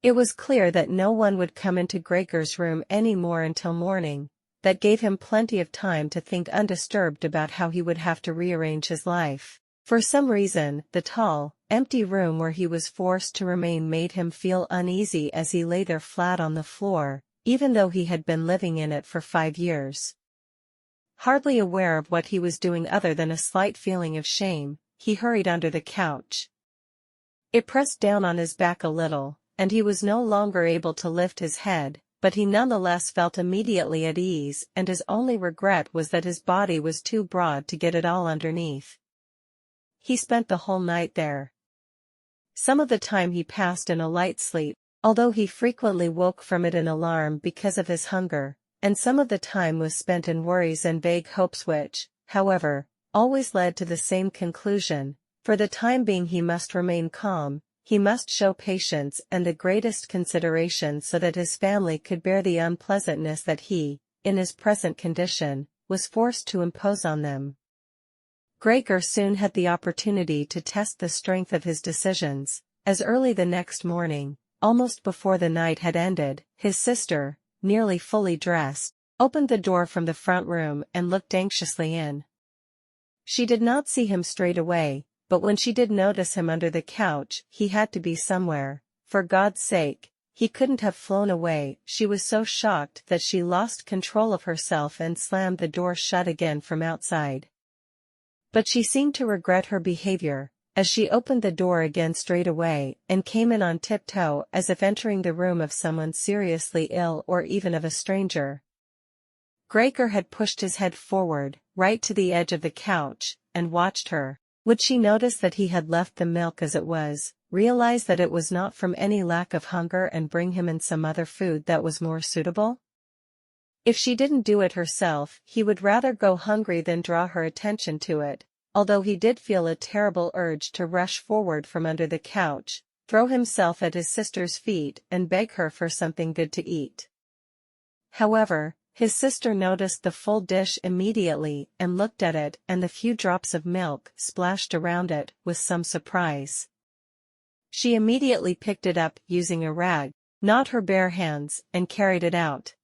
It was clear that no one would come into Gregor's room any more until morning. That gave him plenty of time to think undisturbed about how he would have to rearrange his life. For some reason, the tall, empty room where he was forced to remain made him feel uneasy as he lay there flat on the floor, even though he had been living in it for 5 years. Hardly aware of what he was doing other than a slight feeling of shame, he hurried under the couch. It pressed down on his back a little, and he was no longer able to lift his head, but he nonetheless felt immediately at ease, and his only regret was that his body was too broad to get it all underneath. He spent the whole night there. Some of the time he passed in a light sleep, although he frequently woke from it in alarm because of his hunger, and some of the time was spent in worries and vague hopes which, however, always led to the same conclusion. For the time being he must remain calm. He must show patience and the greatest consideration so that his family could bear the unpleasantness that he, in his present condition, was forced to impose on them. Gregor soon had the opportunity to test the strength of his decisions, as early the next morning, almost before the night had ended, his sister, nearly fully dressed, opened the door from the front room and looked anxiously in. She did not see him straight away, but when she did notice him under the couch, he had to be somewhere. For God's sake, he couldn't have flown away. She was so shocked that she lost control of herself and slammed the door shut again from outside. But she seemed to regret her behavior, as she opened the door again straight away and came in on tiptoe as if entering the room of someone seriously ill or even of a stranger. Gregor had pushed his head forward, right to the edge of the couch, and watched her. Would she notice that he had left the milk as it was, realize that it was not from any lack of hunger and bring him in some other food that was more suitable? If she didn't do it herself, he would rather go hungry than draw her attention to it, although he did feel a terrible urge to rush forward from under the couch, throw himself at his sister's feet and beg her for something good to eat. However, his sister noticed the full dish immediately and looked at it and the few drops of milk splashed around it with some surprise. She immediately picked it up using a rag, not her bare hands, and carried it out.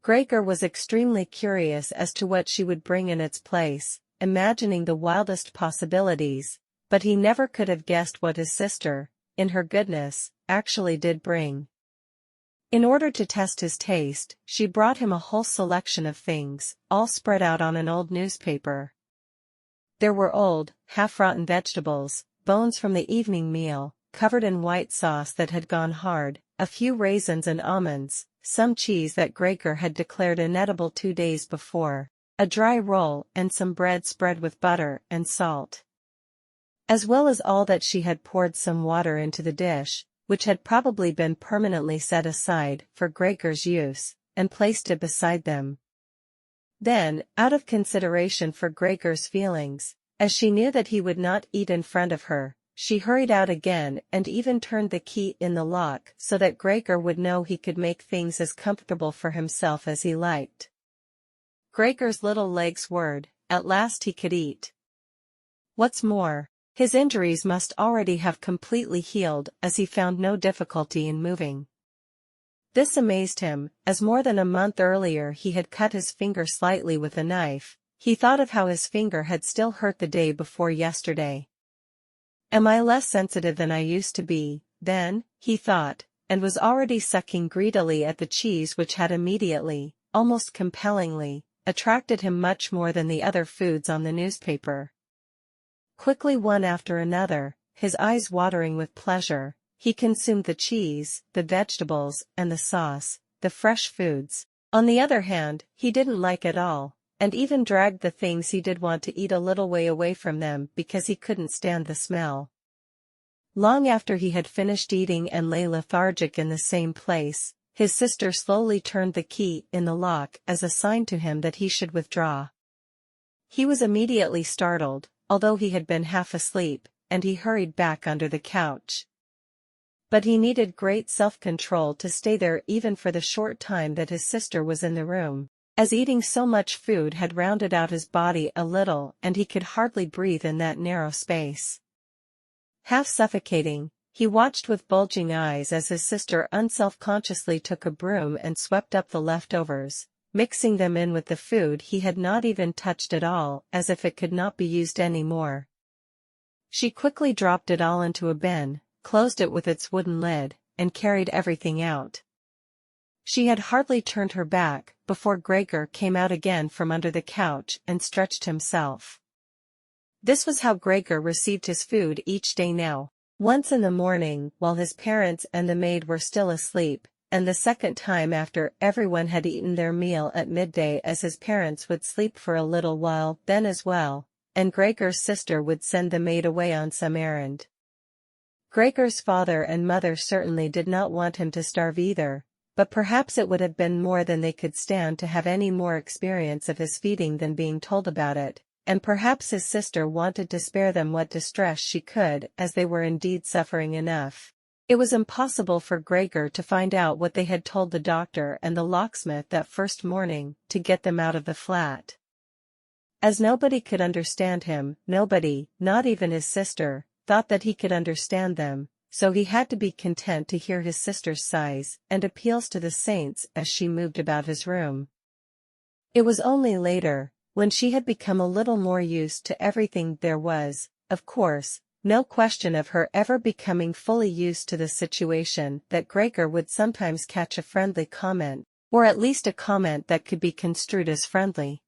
Gregor was extremely curious as to what she would bring in its place, imagining the wildest possibilities, but he never could have guessed what his sister, in her goodness, actually did bring. In order to test his taste, she brought him a whole selection of things, all spread out on an old newspaper. There were old, half-rotten vegetables, bones from the evening meal, covered in white sauce that had gone hard, a few raisins and almonds, some cheese that Gregor had declared inedible 2 days before, a dry roll and some bread spread with butter and salt. As well as all that she had poured some water into the dish, which had probably been permanently set aside for Gregor's use, and placed it beside them. Then, out of consideration for Gregor's feelings, as she knew that he would not eat in front of her, she hurried out again and even turned the key in the lock so that Gregor would know he could make things as comfortable for himself as he liked. Gregor's little legs whirred. At last he could eat. What's more, his injuries must already have completely healed as he found no difficulty in moving. This amazed him, as more than a month earlier he had cut his finger slightly with a knife. He thought of how his finger had still hurt the day before yesterday. Am I less sensitive than I used to be, then, he thought, and was already sucking greedily at the cheese which had immediately, almost compellingly, attracted him much more than the other foods on the newspaper. Quickly one after another, his eyes watering with pleasure, he consumed the cheese, the vegetables, and the sauce, the fresh foods. On the other hand, he didn't like at all, and even dragged the things he did want to eat a little way away from them because he couldn't stand the smell. Long after he had finished eating and lay lethargic in the same place, His sister slowly turned the key in the lock as a sign to him that he should withdraw. He was immediately startled, although he had been half asleep, and he hurried back under the couch. But he needed great self-control to stay there even for the short time that his sister was in the room, as eating so much food had rounded out his body a little and he could hardly breathe in that narrow space. Half suffocating, he watched with bulging eyes as his sister unselfconsciously took a broom and swept up the leftovers, mixing them in with the food he had not even touched at all, as if it could not be used any more. She quickly dropped it all into a bin, closed it with its wooden lid, and carried everything out. She had hardly turned her back before Gregor came out again from under the couch and stretched himself. This was how Gregor received his food each day now. Once in the morning while his parents and the maid were still asleep, and the second time after everyone had eaten their meal at midday, as his parents would sleep for a little while then as well, and Gregor's sister would send the maid away on some errand. Gregor's father and mother certainly did not want him to starve either, but perhaps it would have been more than they could stand to have any more experience of his feeding than being told about it, and perhaps his sister wanted to spare them what distress she could, as they were indeed suffering enough. It was impossible for Gregor to find out what they had told the doctor and the locksmith that first morning, to get them out of the flat. As nobody could understand him, nobody, not even his sister, thought that he could understand them, so he had to be content to hear his sister's sighs and appeals to the saints as she moved about his room. It was only later, when she had become a little more used to everything, there was, of course, no question of her ever becoming fully used to the situation, that Gregor would sometimes catch a friendly comment, or at least a comment that could be construed as friendly.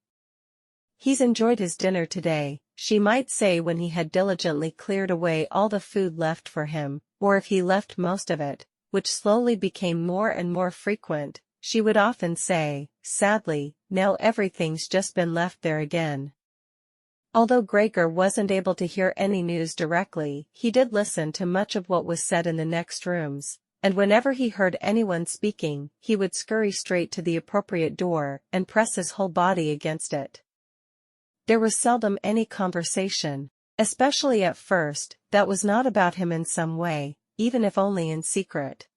"He's enjoyed his dinner today," she might say when he had diligently cleared away all the food left for him, or if he left most of it, which slowly became more and more frequent, she would often say, sadly, "Now everything's just been left there again." Although Gregor wasn't able to hear any news directly, he did listen to much of what was said in the next rooms, and whenever he heard anyone speaking, he would scurry straight to the appropriate door and press his whole body against it. There was seldom any conversation, especially at first, that was not about him in some way, even if only in secret.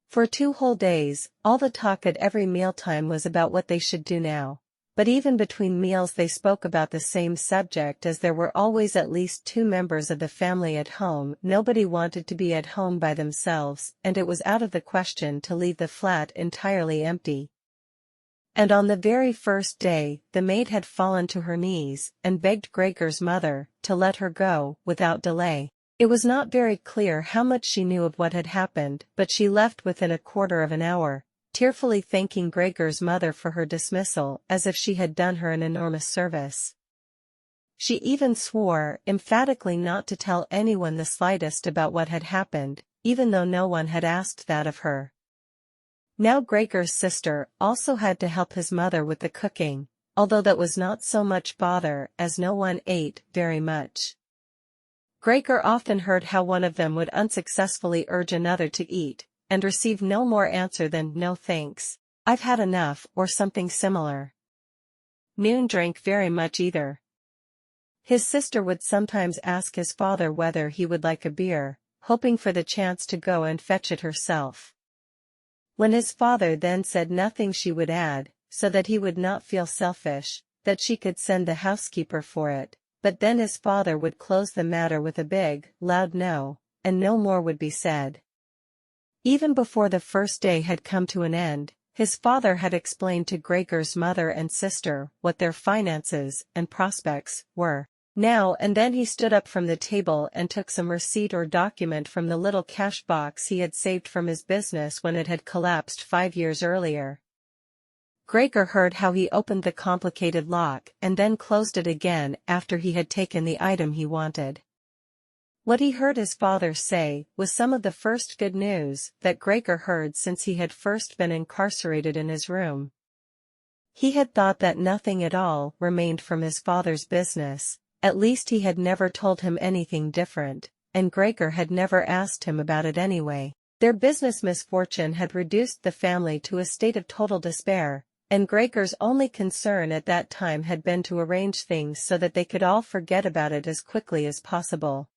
For 2 whole days, all the talk at every mealtime was about what they should do now. But even between meals they spoke about the same subject, as there were always at least 2 members of the family at home. Nobody wanted to be at home by themselves, and it was out of the question to leave the flat entirely empty. And on the very first day, the maid had fallen to her knees and begged Gregor's mother to let her go without delay. It was not very clear how much she knew of what had happened, but she left within a quarter of an hour, tearfully thanking Gregor's mother for her dismissal as if she had done her an enormous service. She even swore emphatically not to tell anyone the slightest about what had happened, even though no one had asked that of her. Now Gregor's sister also had to help his mother with the cooking, although that was not so much bother as no one ate very much. Gregor often heard how one of them would unsuccessfully urge another to eat, and receive no more answer than "No thanks, I've had enough," or something similar. Noon drank very much either. His sister would sometimes ask his father whether he would like a beer, hoping for the chance to go and fetch it herself. When his father then said nothing, she would add, so that he would not feel selfish, that she could send the housekeeper for it, but then his father would close the matter with a big, loud no, and no more would be said. Even before the first day had come to an end, his father had explained to Gregor's mother and sister what their finances and prospects were. Now and then he stood up from the table and took some receipt or document from the little cash box he had saved from his business when it had collapsed 5 years earlier. Gregor heard how he opened the complicated lock and then closed it again after he had taken the item he wanted. What he heard his father say was some of the first good news that Gregor heard since he had first been incarcerated in his room. He had thought that nothing at all remained from his father's business, at least he had never told him anything different, and Gregor had never asked him about it anyway. Their business misfortune had reduced the family to a state of total despair, and Gregor's only concern at that time had been to arrange things so that they could all forget about it as quickly as possible.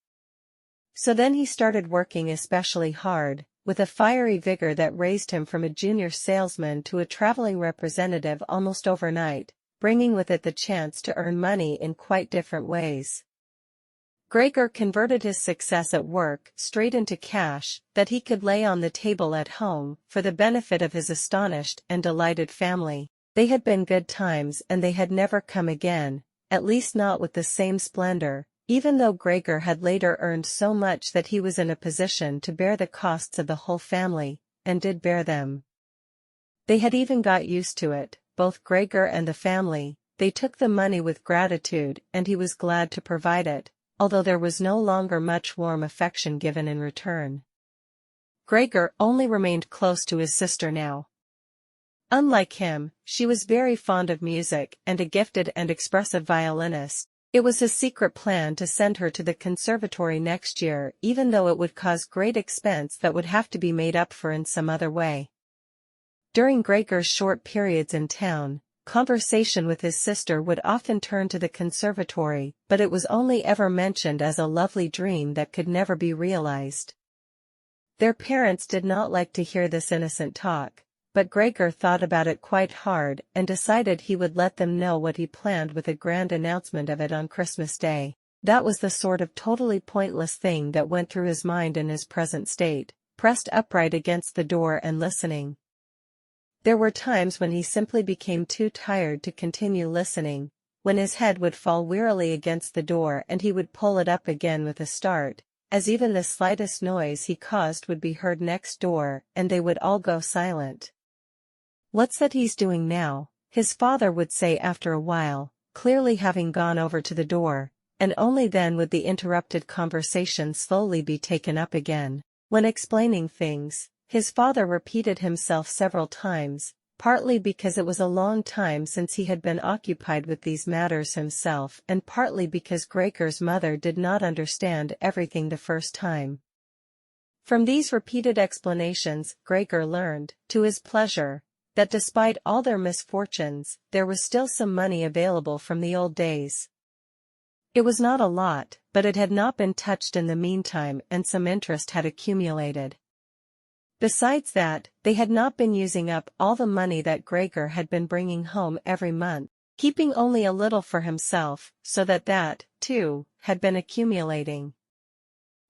So then he started working especially hard, with a fiery vigor that raised him from a junior salesman to a traveling representative almost overnight, bringing with it the chance to earn money in quite different ways. Gregor converted his success at work straight into cash that he could lay on the table at home for the benefit of his astonished and delighted family. They had been good times and they had never come again, at least not with the same splendor, even though Gregor had later earned so much that he was in a position to bear the costs of the whole family, and did bear them. They had even got used to it, both Gregor and the family. They took the money with gratitude and he was glad to provide it, although there was no longer much warm affection given in return. Gregor only remained close to his sister now. Unlike him, she was very fond of music and a gifted and expressive violinist. It was his secret plan to send her to the conservatory next year, even though it would cause great expense that would have to be made up for in some other way. During Gregor's short periods in town, conversation with his sister would often turn to the conservatory, but it was only ever mentioned as a lovely dream that could never be realized. Their parents did not like to hear this innocent talk, but Gregor thought about it quite hard and decided he would let them know what he planned with a grand announcement of it on Christmas Day. That was the sort of totally pointless thing that went through his mind in his present state, pressed upright against the door and listening. There were times when he simply became too tired to continue listening, when his head would fall wearily against the door and he would pull it up again with a start, as even the slightest noise he caused would be heard next door and they would all go silent. "What's that he's doing now?" his father would say after a while, clearly having gone over to the door, and only then would the interrupted conversation slowly be taken up again. When explaining things, his father repeated himself several times, partly because it was a long time since he had been occupied with these matters himself and partly because Gregor's mother did not understand everything the first time. From these repeated explanations, Gregor learned, to his pleasure, that despite all their misfortunes, there was still some money available from the old days. It was not a lot, but it had not been touched in the meantime and some interest had accumulated. Besides that, they had not been using up all the money that Gregor had been bringing home every month, keeping only a little for himself, so that, too, had been accumulating.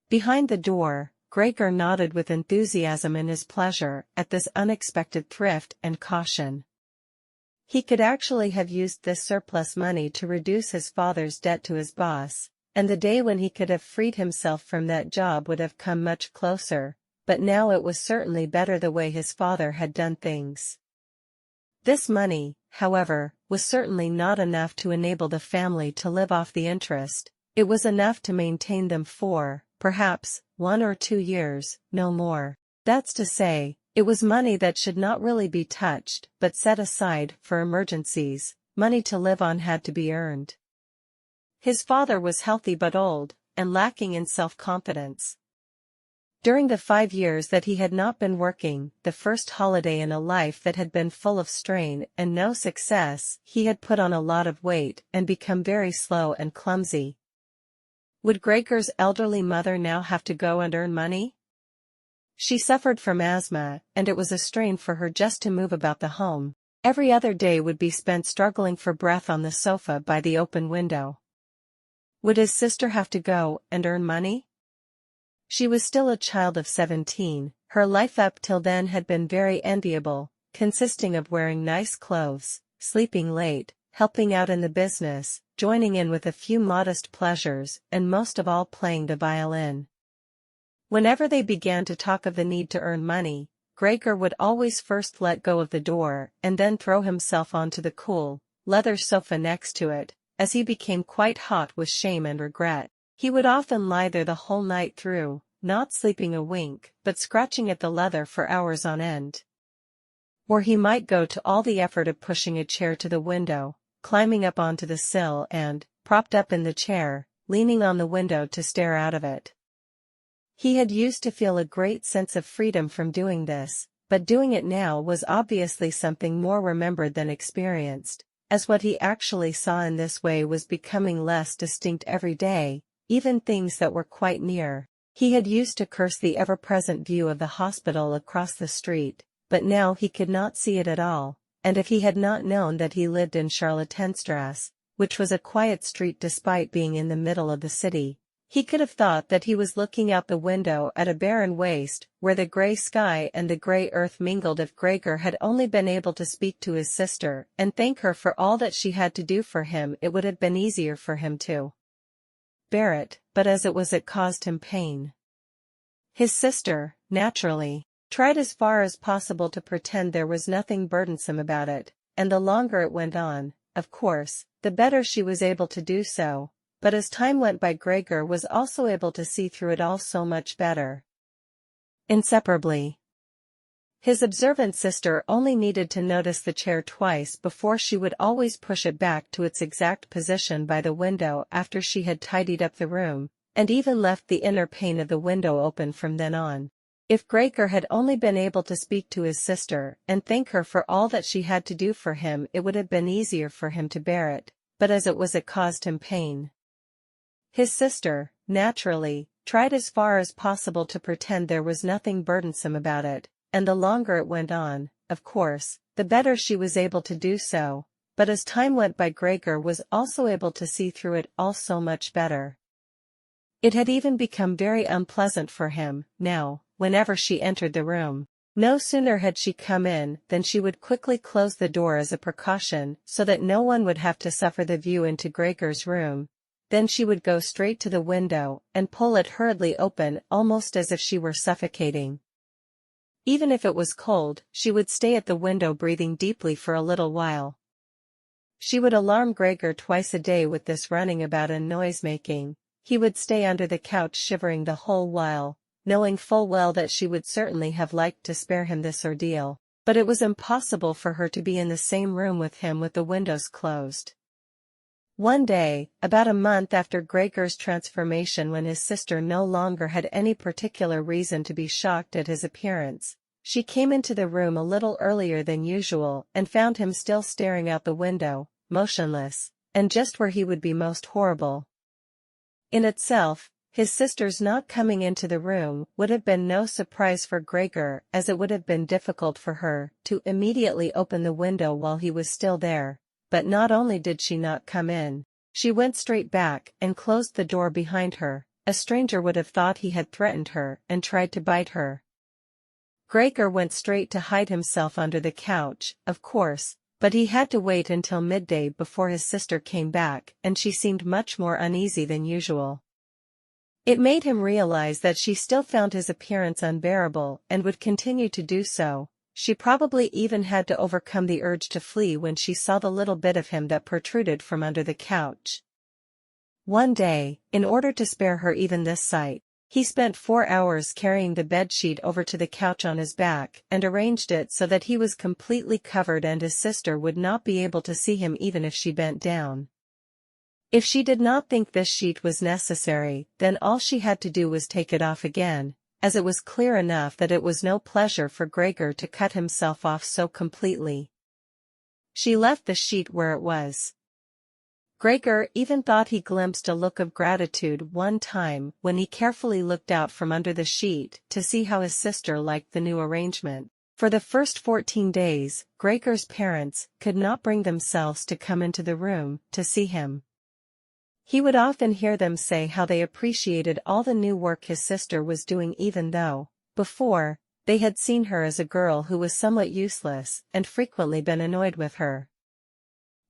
Behind the door, Gregor nodded with enthusiasm in his pleasure at this unexpected thrift and caution. He could actually have used this surplus money to reduce his father's debt to his boss, and the day when he could have freed himself from that job would have come much closer. But now it was certainly better the way his father had done things. This money, however, was certainly not enough to enable the family to live off the interest. It was enough to maintain them for, perhaps, 1 or 2 years, no more. That's to say, it was money that should not really be touched, but set aside for emergencies. Money to live on had to be earned. His father was healthy but old, and lacking in self-confidence. During the 5 years that he had not been working, the first holiday in a life that had been full of strain and no success, he had put on a lot of weight and become very slow and clumsy. Would Gregor's elderly mother now have to go and earn money? She suffered from asthma, and it was a strain for her just to move about the home. Every other day would be spent struggling for breath on the sofa by the open window. Would his sister have to go and earn money? She was still a child of 17, her life up till then had been very enviable, consisting of wearing nice clothes, sleeping late, helping out in the business, joining in with a few modest pleasures, and most of all playing the violin. Whenever they began to talk of the need to earn money, Gregor would always first let go of the door and then throw himself onto the cool, leather sofa next to it, as he became quite hot with shame and regret. He would often lie there the whole night through, not sleeping a wink, but scratching at the leather for hours on end. Or he might go to all the effort of pushing a chair to the window, climbing up onto the sill and, propped up in the chair, leaning on the window to stare out of it. He had used to feel a great sense of freedom from doing this, but doing it now was obviously something more remembered than experienced, as what he actually saw in this way was becoming less distinct every day, even things that were quite near. He had used to curse the ever-present view of the hospital across the street, but now he could not see it at all, and if he had not known that he lived in Charlottenstrasse, which was a quiet street despite being in the middle of the city, he could have thought that he was looking out the window at a barren waste, where the grey sky and the grey earth mingled. If Gregor had only been able to speak to his sister and thank her for all that she had to do for him, it would have been easier for him to bear it, but as it was, it caused him pain. His sister, naturally, tried as far as possible to pretend there was nothing burdensome about it, and the longer it went on, of course, the better she was able to do so, but as time went by Gregor was also able to see through it all so much better. Inseparably. His observant sister only needed to notice the chair twice before she would always push it back to its exact position by the window after she had tidied up the room, and even left the inner pane of the window open from then on. If Gregor had only been able to speak to his sister and thank her for all that she had to do for him, it would have been easier for him to bear it, but as it was, it caused him pain. His sister, naturally, tried as far as possible to pretend there was nothing burdensome about it, and the longer it went on, of course, the better she was able to do so, but as time went by Gregor was also able to see through it all so much better. It had even become very unpleasant for him, now, whenever she entered the room. No sooner had she come in than she would quickly close the door as a precaution so that no one would have to suffer the view into Gregor's room. Then she would go straight to the window and pull it hurriedly open, almost as if she were suffocating. Even if it was cold, she would stay at the window breathing deeply for a little while. She would alarm Gregor twice a day with this running about and noise-making. He would stay under the couch shivering the whole while, knowing full well that she would certainly have liked to spare him this ordeal, but it was impossible for her to be in the same room with him with the windows closed. One day, about a month after Gregor's transformation, when his sister no longer had any particular reason to be shocked at his appearance, she came into the room a little earlier than usual and found him still staring out the window, motionless, and just where he would be most horrible. In itself, his sister's not coming into the room would have been no surprise for Gregor, as it would have been difficult for her to immediately open the window while he was still there. But not only did she not come in, she went straight back and closed the door behind her. A stranger would have thought he had threatened her and tried to bite her. Gregor went straight to hide himself under the couch, of course, but he had to wait until midday before his sister came back, and she seemed much more uneasy than usual. It made him realize that she still found his appearance unbearable and would continue to do so. She probably even had to overcome the urge to flee when she saw the little bit of him that protruded from under the couch. One day, in order to spare her even this sight, he spent 4 hours carrying the bedsheet over to the couch on his back and arranged it so that he was completely covered and his sister would not be able to see him even if she bent down. If she did not think this sheet was necessary, then all she had to do was take it off again, as it was clear enough that it was no pleasure for Gregor to cut himself off so completely. She left the sheet where it was. Gregor even thought he glimpsed a look of gratitude one time when he carefully looked out from under the sheet to see how his sister liked the new arrangement. For the first 14 days, Gregor's parents could not bring themselves to come into the room to see him. He would often hear them say how they appreciated all the new work his sister was doing, even though, before, they had seen her as a girl who was somewhat useless and frequently been annoyed with her.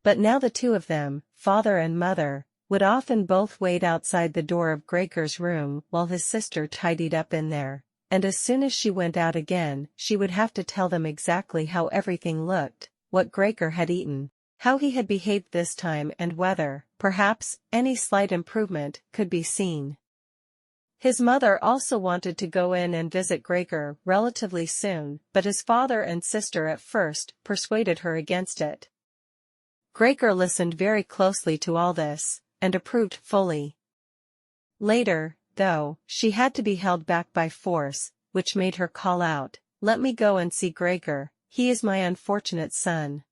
But now the two of them, father and mother, would often both wait outside the door of Gregor's room while his sister tidied up in there, and as soon as she went out again, she would have to tell them exactly how everything looked, what Gregor had eaten, how he had behaved this time, and whether, perhaps, any slight improvement could be seen. His mother also wanted to go in and visit Gregor relatively soon, but his father and sister at first persuaded her against it. Gregor listened very closely to all this, and approved fully. Later, though, she had to be held back by force, which made her call out, "Let me go and see Gregor, he is my unfortunate son.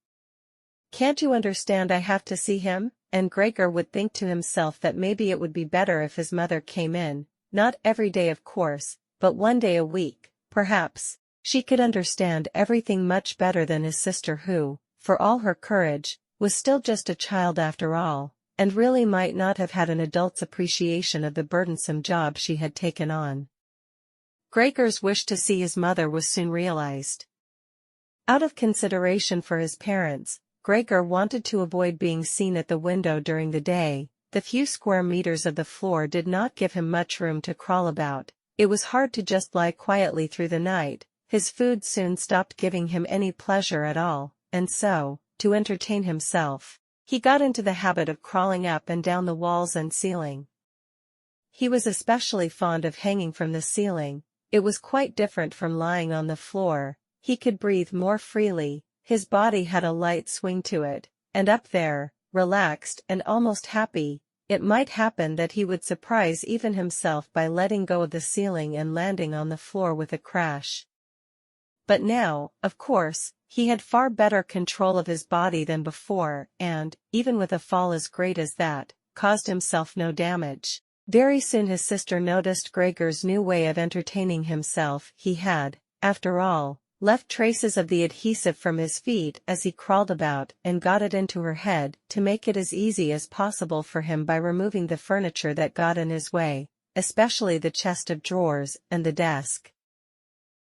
Can't you understand I have to see him?" And Gregor would think to himself that maybe it would be better if his mother came in, not every day of course, but one day a week, perhaps. She could understand everything much better than his sister who, for all her courage, was still just a child after all, and really might not have had an adult's appreciation of the burdensome job she had taken on. Gregor's wish to see his mother was soon realized. Out of consideration for his parents, Gregor wanted to avoid being seen at the window during the day. The few square meters of the floor did not give him much room to crawl about. It was hard to just lie quietly through the night. His food soon stopped giving him any pleasure at all, and so, to entertain himself, he got into the habit of crawling up and down the walls and ceiling. He was especially fond of hanging from the ceiling. It was quite different from lying on the floor. He could breathe more freely, his body had a light swing to it, and up there, relaxed and almost happy, it might happen that he would surprise even himself by letting go of the ceiling and landing on the floor with a crash. But now, of course, he had far better control of his body than before and, even with a fall as great as that, caused himself no damage. Very soon his sister noticed Gregor's new way of entertaining himself. He had, after all, left traces of the adhesive from his feet as he crawled about and got it into her head to make it as easy as possible for him by removing the furniture that got in his way, especially the chest of drawers and the desk.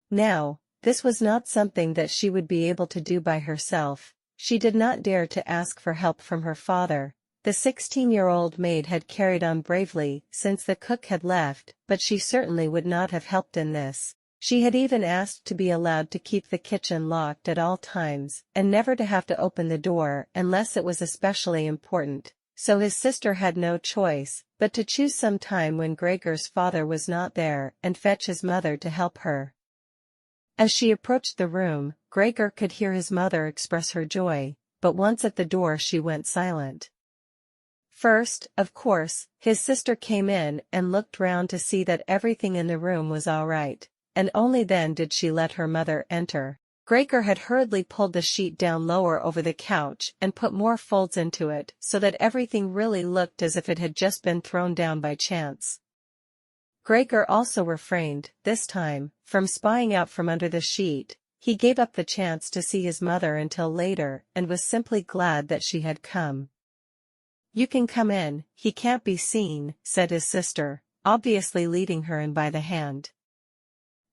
Now, this was not something that she would be able to do by herself. She did not dare to ask for help from her father. The 16-year-old maid had carried on bravely since the cook had left, but she certainly would not have helped in this. She had even asked to be allowed to keep the kitchen locked at all times, and never to have to open the door unless it was especially important, so his sister had no choice but to choose some time when Gregor's father was not there and fetch his mother to help her. As she approached the room, Gregor could hear his mother express her joy, but once at the door she went silent. First, of course, his sister came in and looked round to see that everything in the room was all right, and only then did she let her mother enter. Gregor had hurriedly pulled the sheet down lower over the couch and put more folds into it so that everything really looked as if it had just been thrown down by chance. Gregor also refrained, this time, from spying out from under the sheet. He gave up the chance to see his mother until later and was simply glad that she had come. "You can come in, he can't be seen," said his sister, obviously leading her in by the hand.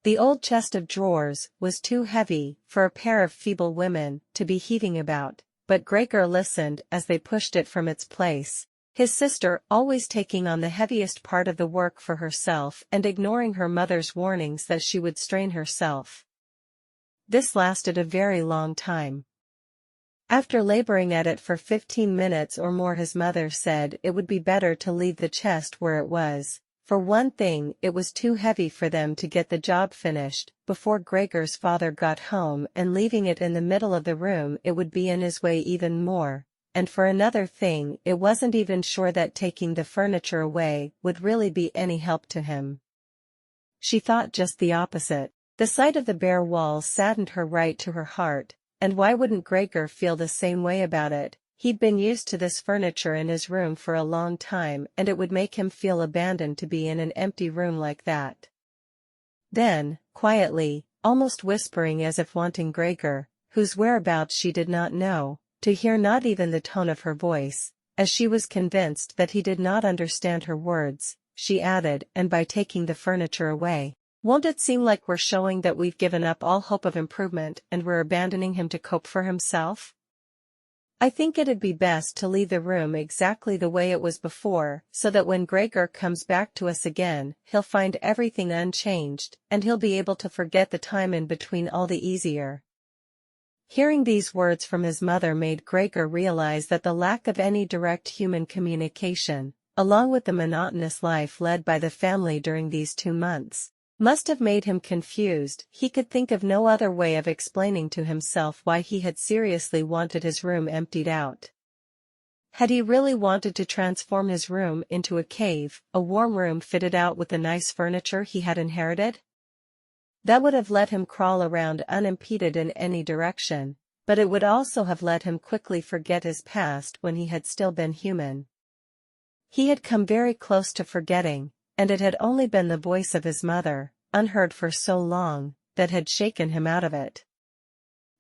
The old chest of drawers was too heavy for a pair of feeble women to be heaving about, but Gregor listened as they pushed it from its place. His sister always taking on the heaviest part of the work for herself and ignoring her mother's warnings that she would strain herself. This lasted a very long time. After laboring at it for 15 minutes or more, his mother said it would be better to leave the chest where it was. For one thing, it was too heavy for them to get the job finished before Gregor's father got home, and leaving it in the middle of the room it would be in his way even more. And for another thing, it wasn't even sure that taking the furniture away would really be any help to him. She thought just the opposite. The sight of the bare walls saddened her right to her heart, and why wouldn't Gregor feel the same way about it? He'd been used to this furniture in his room for a long time, and it would make him feel abandoned to be in an empty room like that. Then, quietly, almost whispering as if wanting Gregor, whose whereabouts she did not know, to hear not even the tone of her voice, as she was convinced that he did not understand her words, she added, "And by taking the furniture away, won't it seem like we're showing that we've given up all hope of improvement and we're abandoning him to cope for himself? I think it'd be best to leave the room exactly the way it was before, so that when Gregor comes back to us again, he'll find everything unchanged, and he'll be able to forget the time in between all the easier." Hearing these words from his mother made Gregor realize that the lack of any direct human communication, along with the monotonous life led by the family during these 2 months, must have made him confused. He could think of no other way of explaining to himself why he had seriously wanted his room emptied out. Had he really wanted to transform his room into a cave, a warm room fitted out with the nice furniture he had inherited? That would have let him crawl around unimpeded in any direction, but it would also have let him quickly forget his past when he had still been human. He had come very close to forgetting, and it had only been the voice of his mother, unheard for so long, that had shaken him out of it.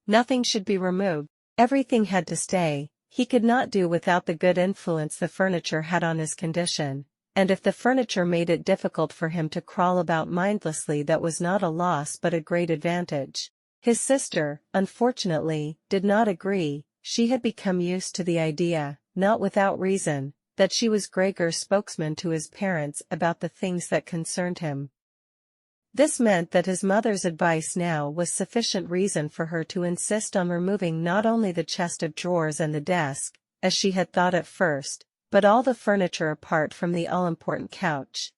Nothing should be removed, everything had to stay. He could not do without the good influence the furniture had on his condition, and if the furniture made it difficult for him to crawl about mindlessly, that was not a loss but a great advantage. His sister, unfortunately, did not agree. She had become used to the idea, not without reason, that she was Gregor's spokesman to his parents about the things that concerned him. This meant that his mother's advice now was sufficient reason for her to insist on removing not only the chest of drawers and the desk, as she had thought at first, but all the furniture apart from the all-important couch.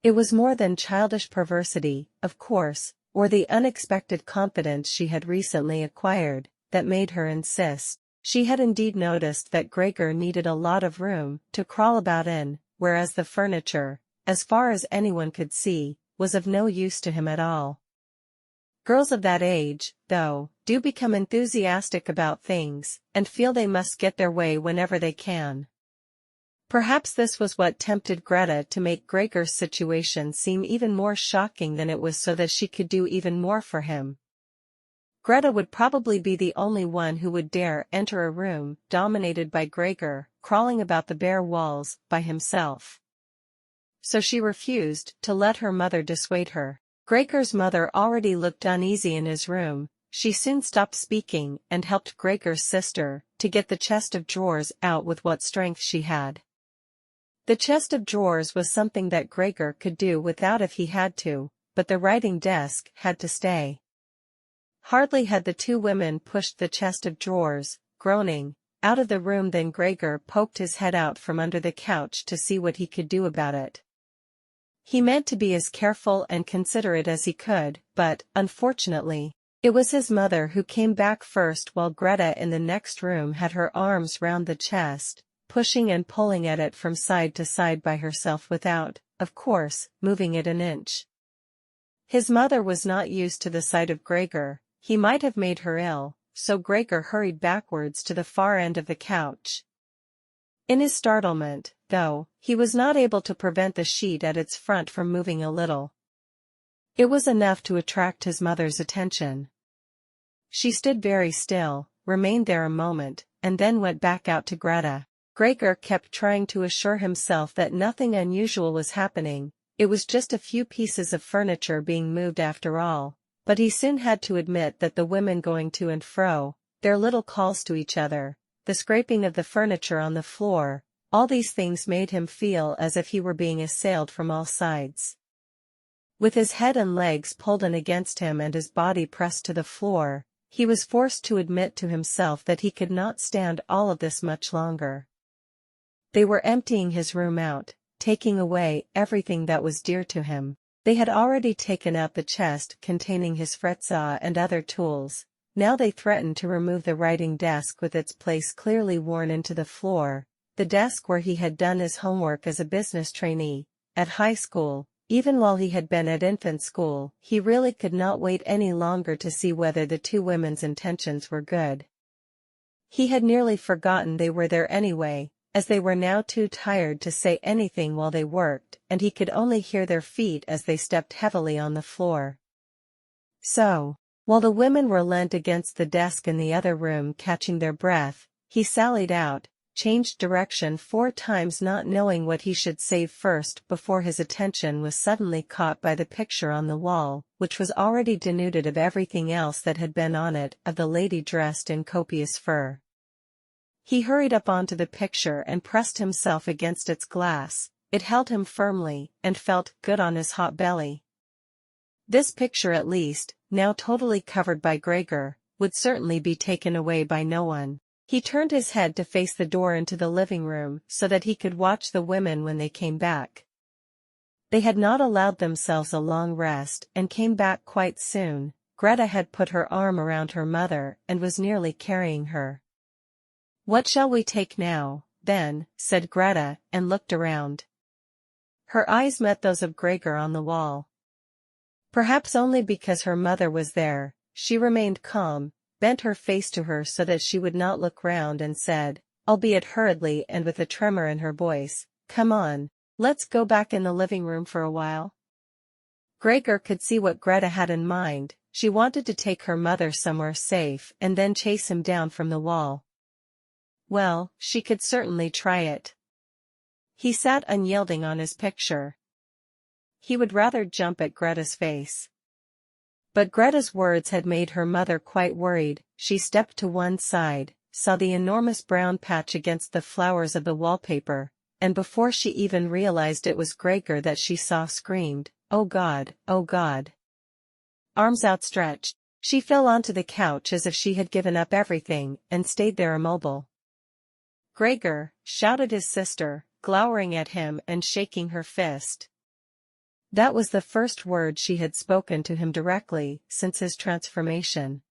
It was more than childish perversity, of course, or the unexpected confidence she had recently acquired, that made her insist. She had indeed noticed that Gregor needed a lot of room to crawl about in, whereas the furniture, as far as anyone could see, was of no use to him at all. Girls of that age, though, do become enthusiastic about things, and feel they must get their way whenever they can. Perhaps this was what tempted Greta to make Gregor's situation seem even more shocking than it was, so that she could do even more for him. Greta would probably be the only one who would dare enter a room dominated by Gregor, crawling about the bare walls by himself. So she refused to let her mother dissuade her. Gregor's mother already looked uneasy in his room. She soon stopped speaking and helped Gregor's sister to get the chest of drawers out with what strength she had. The chest of drawers was something that Gregor could do without if he had to, but the writing desk had to stay. Hardly had the two women pushed the chest of drawers, groaning, out of the room than Gregor poked his head out from under the couch to see what he could do about it. He meant to be as careful and considerate as he could, but, unfortunately, it was his mother who came back first, while Greta in the next room had her arms round the chest, pushing and pulling at it from side to side by herself without, of course, moving it an inch. His mother was not used to the sight of Gregor. He might have made her ill, so Gregor hurried backwards to the far end of the couch. In his startlement, though, he was not able to prevent the sheet at its front from moving a little. It was enough to attract his mother's attention. She stood very still, remained there a moment, and then went back out to Greta. Gregor kept trying to assure himself that nothing unusual was happening. It was just a few pieces of furniture being moved after all, but he soon had to admit that the women going to and fro, their little calls to each other, the scraping of the furniture on the floor, all these things made him feel as if he were being assailed from all sides. With his head and legs pulled in against him and his body pressed to the floor, he was forced to admit to himself that he could not stand all of this much longer. They were emptying his room out, taking away everything that was dear to him. They had already taken out the chest containing his fret saw and other tools. Now they threatened to remove the writing desk with its place clearly worn into the floor, the desk where he had done his homework as a business trainee, at high school, even while he had been at infant school. He really could not wait any longer to see whether the two women's intentions were good. He had nearly forgotten they were there anyway, as they were now too tired to say anything while they worked, and he could only hear their feet as they stepped heavily on the floor. So, while the women were leant against the desk in the other room catching their breath, he sallied out, changed direction 4 times, not knowing what he should save first, before his attention was suddenly caught by the picture on the wall, which was already denuded of everything else that had been on it, of the lady dressed in copious fur. He hurried up onto the picture and pressed himself against its glass. It held him firmly, and felt good on his hot belly. This picture at least, now totally covered by Gregor, would certainly be taken away by no one. He turned his head to face the door into the living room so that he could watch the women when they came back. They had not allowed themselves a long rest and came back quite soon. Greta had put her arm around her mother and was nearly carrying her. "What shall we take now, then?" said Greta, and looked around. Her eyes met those of Gregor on the wall. Perhaps only because her mother was there, she remained calm, bent her face to her so that she would not look round and said, albeit hurriedly and with a tremor in her voice, "Come on, let's go back in the living room for a while." Gregor could see what Greta had in mind. She wanted to take her mother somewhere safe and then chase him down from the wall. Well, she could certainly try it. He sat unyielding on his picture. He would rather jump at Greta's face. But Greta's words had made her mother quite worried. She stepped to one side, saw the enormous brown patch against the flowers of the wallpaper, and before she even realized it was Gregor that she saw, screamed, "Oh God, oh God." Arms outstretched, she fell onto the couch as if she had given up everything and stayed there immobile. "Gregor," shouted his sister, glowering at him and shaking her fist. That was the first word she had spoken to him directly since his transformation.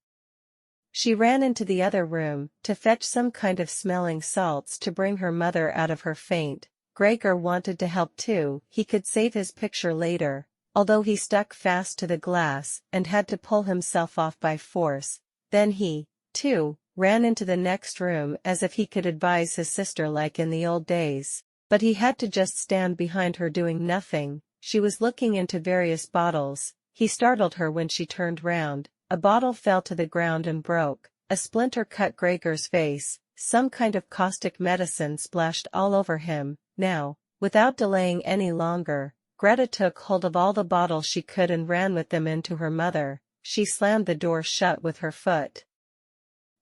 She ran into the other room to fetch some kind of smelling salts to bring her mother out of her faint. Gregor wanted to help too. He could save his picture later, although he stuck fast to the glass and had to pull himself off by force. Then he, too, ran into the next room as if he could advise his sister like in the old days, but he had to just stand behind her doing nothing. She was looking into various bottles. He startled her when she turned round. A bottle fell to the ground and broke. A splinter cut Gregor's face. Some kind of caustic medicine splashed all over him. Now, without delaying any longer, Greta took hold of all the bottles she could and ran with them into her mother. She slammed the door shut with her foot.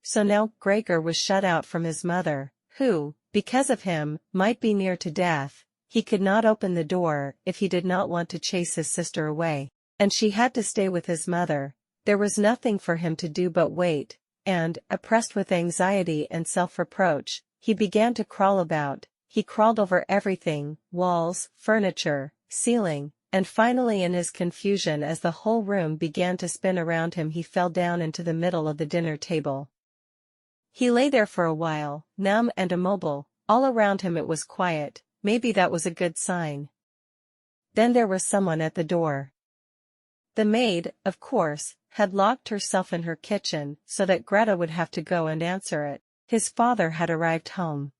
So now Gregor was shut out from his mother, who, because of him, might be near to death. He could not open the door if he did not want to chase his sister away, and she had to stay with his mother. There was nothing for him to do but wait, and, oppressed with anxiety and self-reproach, he began to crawl about. He crawled over everything, walls, furniture, ceiling, and finally in his confusion as the whole room began to spin around him he fell down into the middle of the dinner table. He lay there for a while, numb and immobile. All around him it was quiet. Maybe that was a good sign. Then there was someone at the door. The maid, of course, had locked herself in her kitchen so that Greta would have to go and answer it. His father had arrived home.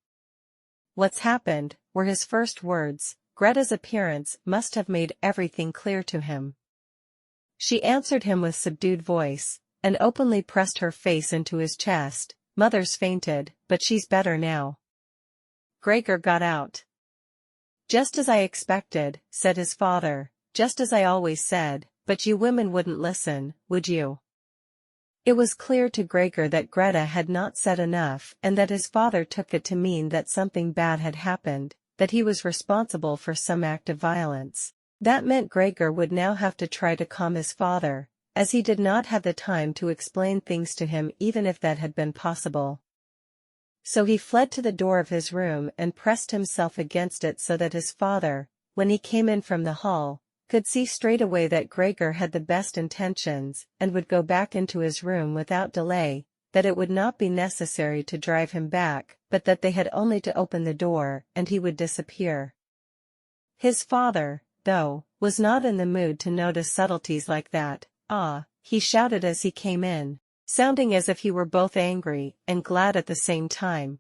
"What's happened?" were his first words. Greta's appearance must have made everything clear to him. She answered him with subdued voice, and openly pressed her face into his chest. "Mother's fainted, but she's better now." Gregor got out. "Just as I expected," said his father, "just as I always said, but you women wouldn't listen, would you?" It was clear to Gregor that Greta had not said enough and that his father took it to mean that something bad had happened, that he was responsible for some act of violence. That meant Gregor would now have to try to calm his father, as he did not have the time to explain things to him even if that had been possible. So he fled to the door of his room and pressed himself against it so that his father, when he came in from the hall, could see straight away that Gregor had the best intentions and would go back into his room without delay, that it would not be necessary to drive him back, but that they had only to open the door and he would disappear. His father, though, was not in the mood to notice subtleties like that. "Ah," he shouted as he came in, sounding as if he were both angry and glad at the same time.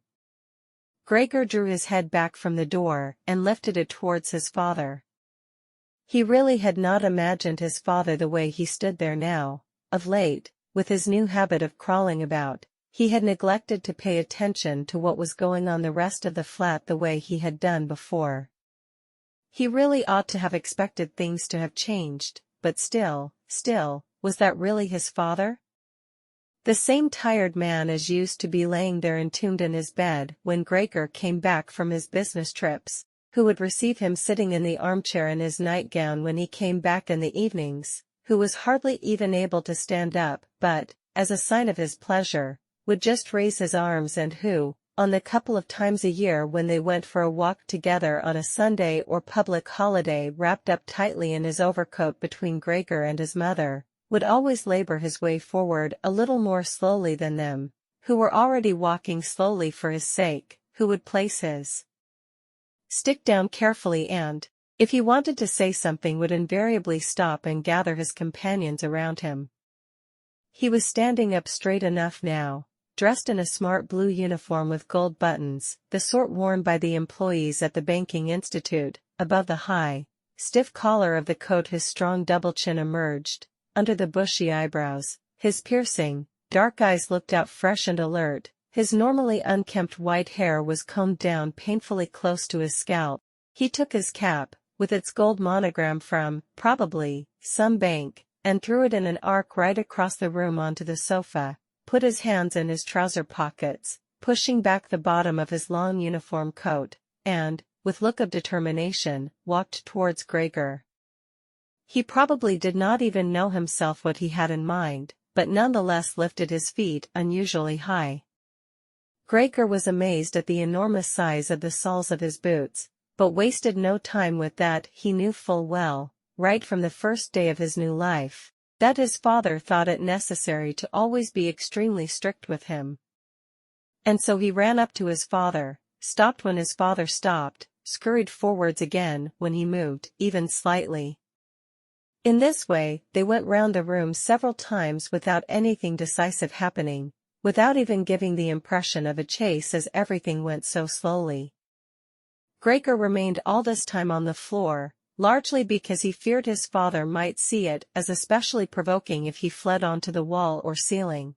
Gregor drew his head back from the door and lifted it towards his father. He really had not imagined his father the way he stood there now. Of late, with his new habit of crawling about, he had neglected to pay attention to what was going on the rest of the flat the way he had done before. He really ought to have expected things to have changed, but still, was that really his father? The same tired man as used to be laying there entombed in his bed when Gregor came back from his business trips, who would receive him sitting in the armchair in his nightgown when he came back in the evenings, who was hardly even able to stand up, but, as a sign of his pleasure, would just raise his arms, and who, on the couple of times a year when they went for a walk together on a Sunday or public holiday wrapped up tightly in his overcoat between Gregor and his mother, would always labor his way forward a little more slowly than them, who were already walking slowly for his sake, who would place his stick down carefully and, if he wanted to say something, would invariably stop and gather his companions around him. He was standing up straight enough now, dressed in a smart blue uniform with gold buttons, the sort worn by the employees at the banking institute. Above the high, stiff collar of the coat his strong double chin emerged, under the bushy eyebrows, his piercing, dark eyes looked out fresh and alert, his normally unkempt white hair was combed down painfully close to his scalp. He took his cap, with its gold monogram from, probably, some bank, and threw it in an arc right across the room onto the sofa, put his hands in his trouser pockets, pushing back the bottom of his long uniform coat, and, with look of determination, walked towards Gregor. He probably did not even know himself what he had in mind, but nonetheless lifted his feet unusually high. Gregor was amazed at the enormous size of the soles of his boots, but wasted no time with that. He knew full well, right from the first day of his new life, that his father thought it necessary to always be extremely strict with him. And so he ran up to his father, stopped when his father stopped, scurried forwards again when he moved, even slightly. In this way, they went round the room several times without anything decisive happening, without even giving the impression of a chase, as everything went so slowly. Gregor remained all this time on the floor, largely because he feared his father might see it as especially provoking if he fled onto the wall or ceiling.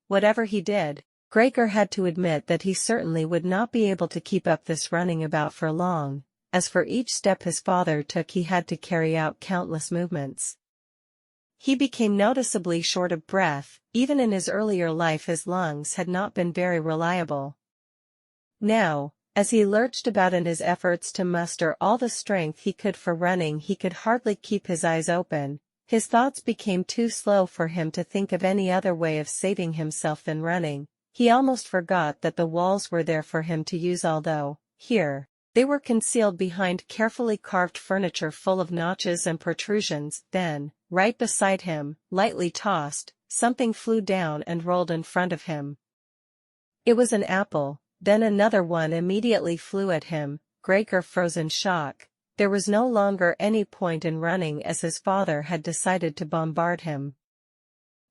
Whatever he did, Gregor had to admit that he certainly would not be able to keep up this running about for long, as for each step his father took he had to carry out countless movements. He became noticeably short of breath. Even in his earlier life his lungs had not been very reliable. Now, as he lurched about in his efforts to muster all the strength he could for running, he could hardly keep his eyes open. His thoughts became too slow for him to think of any other way of saving himself than running. He almost forgot that the walls were there for him to use, although, here, they were concealed behind carefully carved furniture full of notches and protrusions. Then, right beside him, lightly tossed, something flew down and rolled in front of him. It was an apple. Then another one immediately flew at him. Gregor froze in shock. There was no longer any point in running, as his father had decided to bombard him.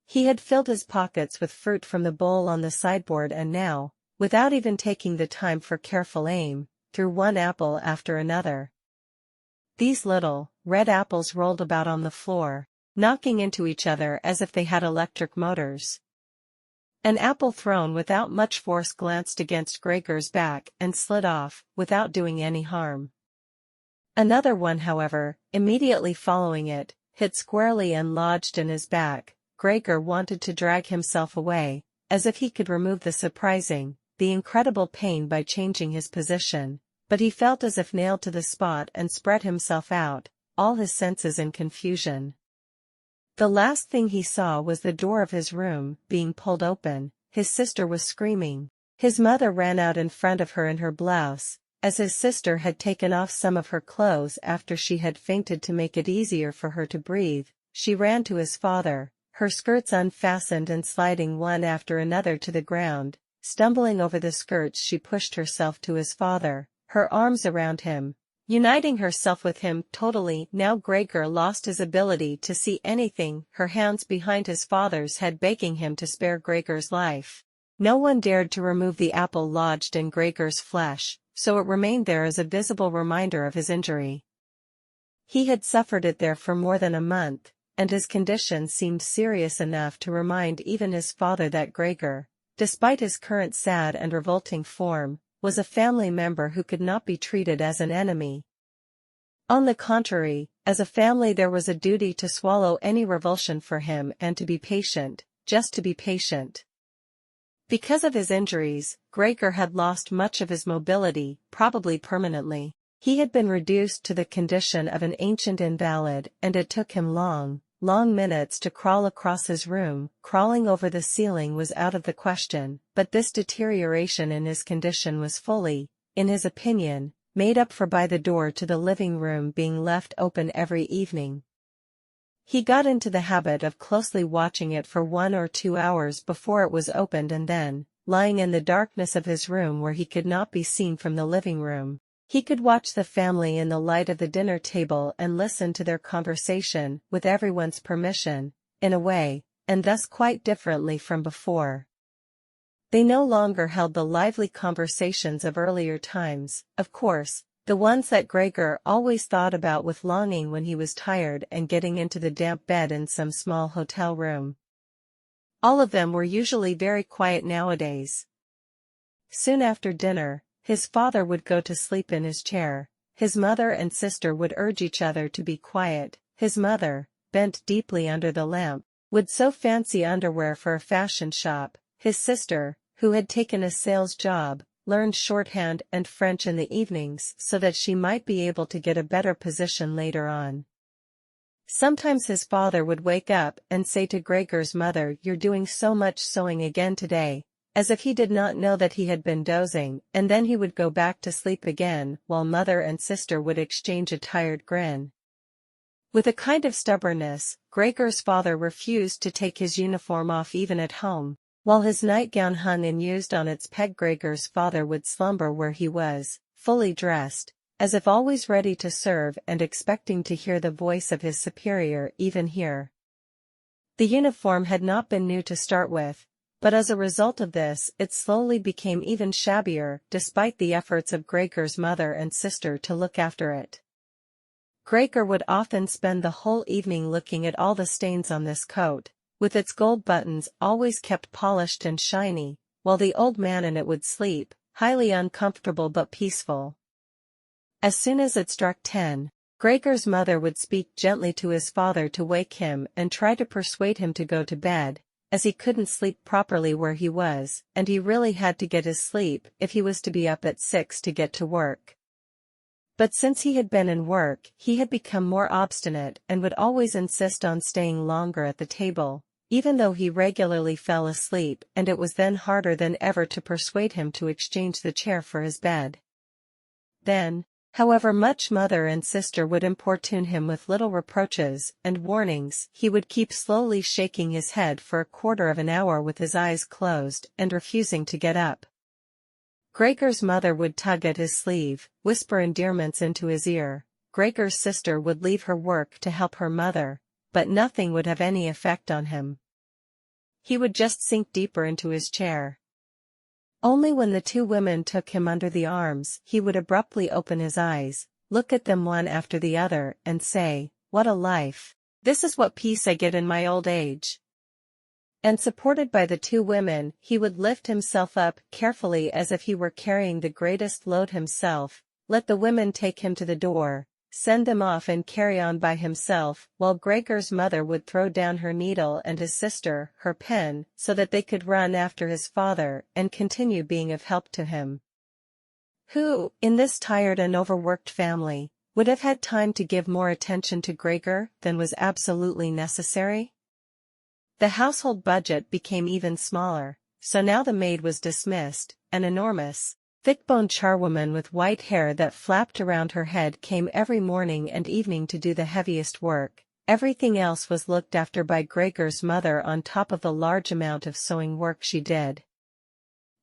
He had filled his pockets with fruit from the bowl on the sideboard and now, without even taking the time for careful aim, threw one apple after another. These little, red apples rolled about on the floor, knocking into each other as if they had electric motors. An apple thrown without much force glanced against Gregor's back and slid off, without doing any harm. Another one, however, immediately following it, hit squarely and lodged in his back. Gregor wanted to drag himself away, as if he could remove the incredible pain by changing his position, but he felt as if nailed to the spot and spread himself out, all his senses in confusion. The last thing he saw was the door of his room being pulled open. His sister was screaming. His mother ran out in front of her in her blouse, as his sister had taken off some of her clothes after she had fainted to make it easier for her to breathe. She ran to his father, her skirts unfastened and sliding one after another to the ground. Stumbling over the skirts, she pushed herself to his father, her arms around him, uniting herself with him totally. Now Gregor lost his ability to see anything, her hands behind his father's head begging him to spare Gregor's life. No one dared to remove the apple lodged in Gregor's flesh, so it remained there as a visible reminder of his injury. He had suffered it there for more than a month, and his condition seemed serious enough to remind even his father that Gregor, despite his current sad and revolting form, was a family member who could not be treated as an enemy. On the contrary, as a family there was a duty to swallow any revulsion for him and to be patient, just to be patient. Because of his injuries, Gregor had lost much of his mobility, probably permanently. He had been reduced to the condition of an ancient invalid, and it took him long minutes to crawl across his room. Crawling over the ceiling was out of the question, but this deterioration in his condition was fully, in his opinion, made up for by the door to the living room being left open every evening. He got into the habit of closely watching it for 1 or 2 hours before it was opened, and then, lying in the darkness of his room where he could not be seen from the living room, he could watch the family in the light of the dinner table and listen to their conversation, with everyone's permission, in a way, and thus quite differently from before. They no longer held the lively conversations of earlier times, of course, the ones that Gregor always thought about with longing when he was tired and getting into the damp bed in some small hotel room. All of them were usually very quiet nowadays. Soon after dinner, his father would go to sleep in his chair. His mother and sister would urge each other to be quiet. His mother, bent deeply under the lamp, would sew fancy underwear for a fashion shop. His sister, who had taken a sales job, learned shorthand and French in the evenings so that she might be able to get a better position later on. Sometimes his father would wake up and say to Gregor's mother, "You're doing so much sewing again today," as if he did not know that he had been dozing, and then he would go back to sleep again, while mother and sister would exchange a tired grin. With a kind of stubbornness, Gregor's father refused to take his uniform off even at home. While his nightgown hung unused on its peg, Gregor's father would slumber where he was, fully dressed, as if always ready to serve and expecting to hear the voice of his superior even here. The uniform had not been new to start with, but as a result of this it slowly became even shabbier, despite the efforts of Gregor's mother and sister to look after it. Gregor would often spend the whole evening looking at all the stains on this coat, with its gold buttons always kept polished and shiny, while the old man in it would sleep, highly uncomfortable but peaceful. As soon as it struck 10, Gregor's mother would speak gently to his father to wake him and try to persuade him to go to bed, as he couldn't sleep properly where he was, and he really had to get his sleep if he was to be up at 6 to get to work. But since he had been in work, he had become more obstinate and would always insist on staying longer at the table, even though he regularly fell asleep, and it was then harder than ever to persuade him to exchange the chair for his bed. Then, however much mother and sister would importune him with little reproaches and warnings, he would keep slowly shaking his head for a quarter of an hour with his eyes closed and refusing to get up. Gregor's mother would tug at his sleeve, whisper endearments into his ear. Gregor's sister would leave her work to help her mother, but nothing would have any effect on him. He would just sink deeper into his chair. Only when the two women took him under the arms, he would abruptly open his eyes, look at them one after the other, and say, "What a life! This is what peace I get in my old age." And supported by the two women, he would lift himself up carefully as if he were carrying the greatest load himself, let the women take him to the door, send them off and carry on by himself, while Gregor's mother would throw down her needle and his sister her pen so that they could run after his father and continue being of help to him. Who, in this tired and overworked family, would have had time to give more attention to Gregor than was absolutely necessary? The household budget became even smaller, so now the maid was dismissed. An enormous, thick-boned charwoman with white hair that flapped around her head came every morning and evening to do the heaviest work. Everything else was looked after by Gregor's mother on top of the large amount of sewing work she did.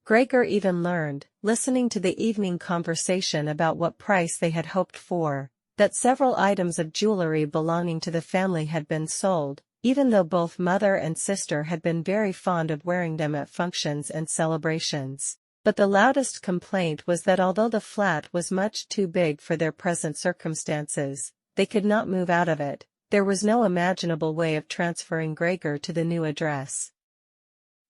Gregor even learned, listening to the evening conversation about what price they had hoped for, that several items of jewelry belonging to the family had been sold, even though both mother and sister had been very fond of wearing them at functions and celebrations. But the loudest complaint was that although the flat was much too big for their present circumstances, they could not move out of it. There was no imaginable way of transferring Gregor to the new address.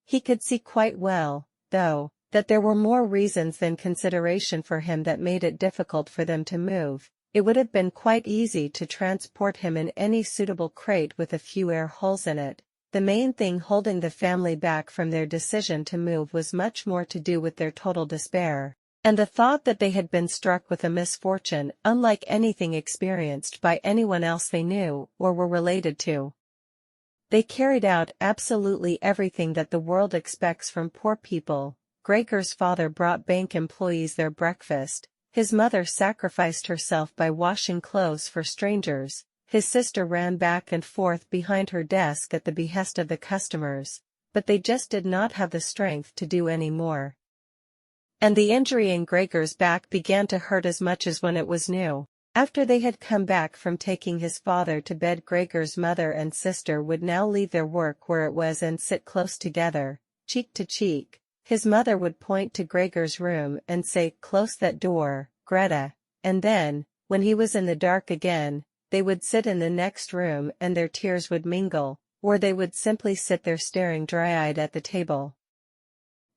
He could see quite well, though, that there were more reasons than consideration for him that made it difficult for them to move. It would have been quite easy to transport him in any suitable crate with a few air holes in it. The main thing holding the family back from their decision to move was much more to do with their total despair, and the thought that they had been struck with a misfortune unlike anything experienced by anyone else they knew or were related to. They carried out absolutely everything that the world expects from poor people. Gregor's father brought bank employees their breakfast. His mother sacrificed herself by washing clothes for strangers. His sister ran back and forth behind her desk at the behest of the customers, but they just did not have the strength to do any more. And the injury in Gregor's back began to hurt as much as when it was new. After they had come back from taking his father to bed, Gregor's mother and sister would now leave their work where it was and sit close together, cheek to cheek. His mother would point to Gregor's room and say, "Close that door, Greta," and then, when he was in the dark again, they would sit in the next room and their tears would mingle, or they would simply sit there staring dry-eyed at the table.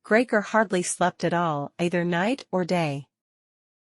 Gregor hardly slept at all, either night or day.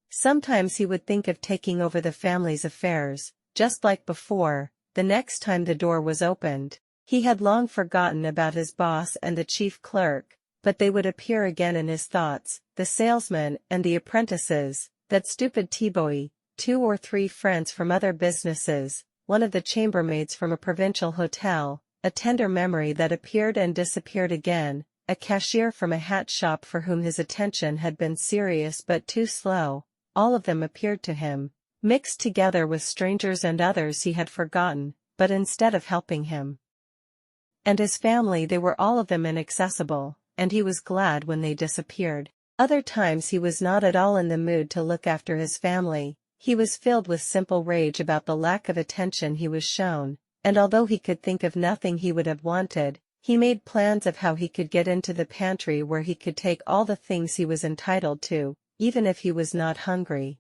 Sometimes he would think of taking over the family's affairs, just like before. The next time the door was opened, he had long forgotten about his boss and the chief clerk, but they would appear again in his thoughts, the salesman and the apprentices, that stupid T-boy, 2 or 3 friends from other businesses, one of the chambermaids from a provincial hotel, a tender memory that appeared and disappeared again, a cashier from a hat shop for whom his attention had been serious but too slow. All of them appeared to him, mixed together with strangers and others he had forgotten, but instead of helping him and his family, they were all of them inaccessible, and he was glad when they disappeared. Other times he was not at all in the mood to look after his family. He was filled with simple rage about the lack of attention he was shown, and although he could think of nothing he would have wanted, he made plans of how he could get into the pantry where he could take all the things he was entitled to, even if he was not hungry.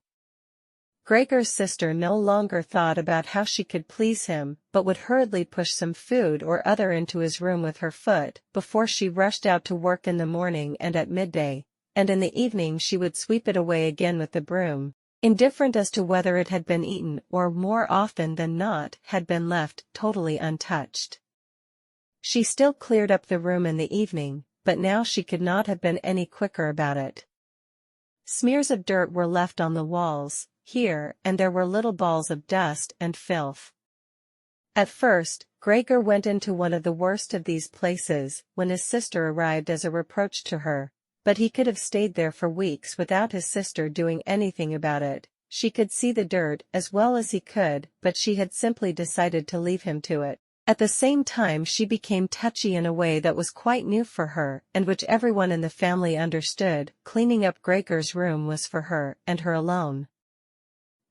Gregor's sister no longer thought about how she could please him, but would hurriedly push some food or other into his room with her foot before she rushed out to work in the morning and at midday, and in the evening she would sweep it away again with the broom, indifferent as to whether it had been eaten or, more often than not, had been left totally untouched. She still cleared up the room in the evening, but now she could not have been any quicker about it. Smears of dirt were left on the walls, here and there were little balls of dust and filth. At first, Gregor went into one of the worst of these places when his sister arrived as a reproach to her, but he could have stayed there for weeks without his sister doing anything about it. She could see the dirt as well as he could, but she had simply decided to leave him to it. At the same time she became touchy in a way that was quite new for her and which everyone in the family understood. Cleaning up Gregor's room was for her and her alone.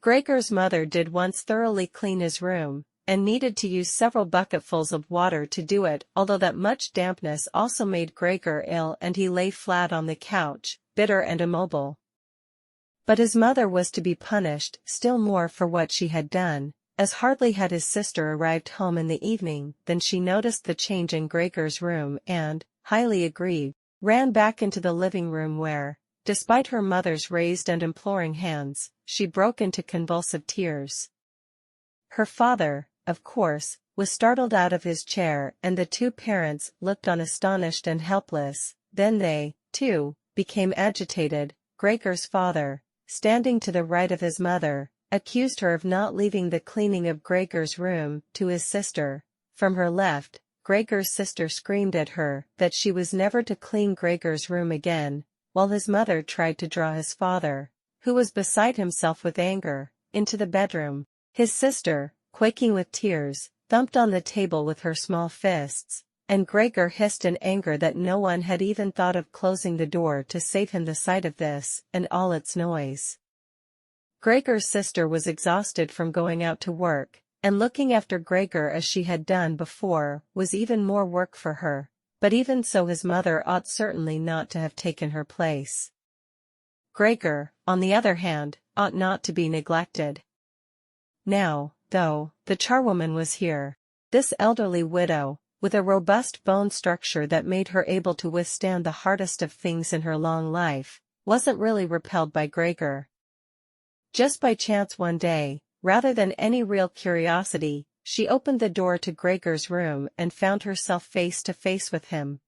Gregor's mother did once thoroughly clean his room, and needed to use several bucketfuls of water to do it, although that much dampness also made Gregor ill and he lay flat on the couch, bitter and immobile. But his mother was to be punished still more for what she had done, as hardly had his sister arrived home in the evening than she noticed the change in Gregor's room and, highly aggrieved, ran back into the living room where, despite her mother's raised and imploring hands, she broke into convulsive tears. Her father, of course, was startled out of his chair and the 2 parents looked on astonished and helpless. Then they, too, became agitated. Gregor's father, standing to the right of his mother, accused her of not leaving the cleaning of Gregor's room to his sister. From her left, Gregor's sister screamed at her that she was never to clean Gregor's room again, while his mother tried to draw his father, who was beside himself with anger, into the bedroom. His sister, quaking with tears, thumped on the table with her small fists, and Gregor hissed in anger that no one had even thought of closing the door to save him the sight of this and all its noise. Gregor's sister was exhausted from going out to work, and looking after Gregor as she had done before was even more work for her, but even so his mother ought certainly not to have taken her place. Gregor, on the other hand, ought not to be neglected. Now, though, the charwoman was here. This elderly widow, with a robust bone structure that made her able to withstand the hardest of things in her long life, wasn't really repelled by Gregor. Just by chance one day, rather than any real curiosity, she opened the door to Gregor's room and found herself face to face with him.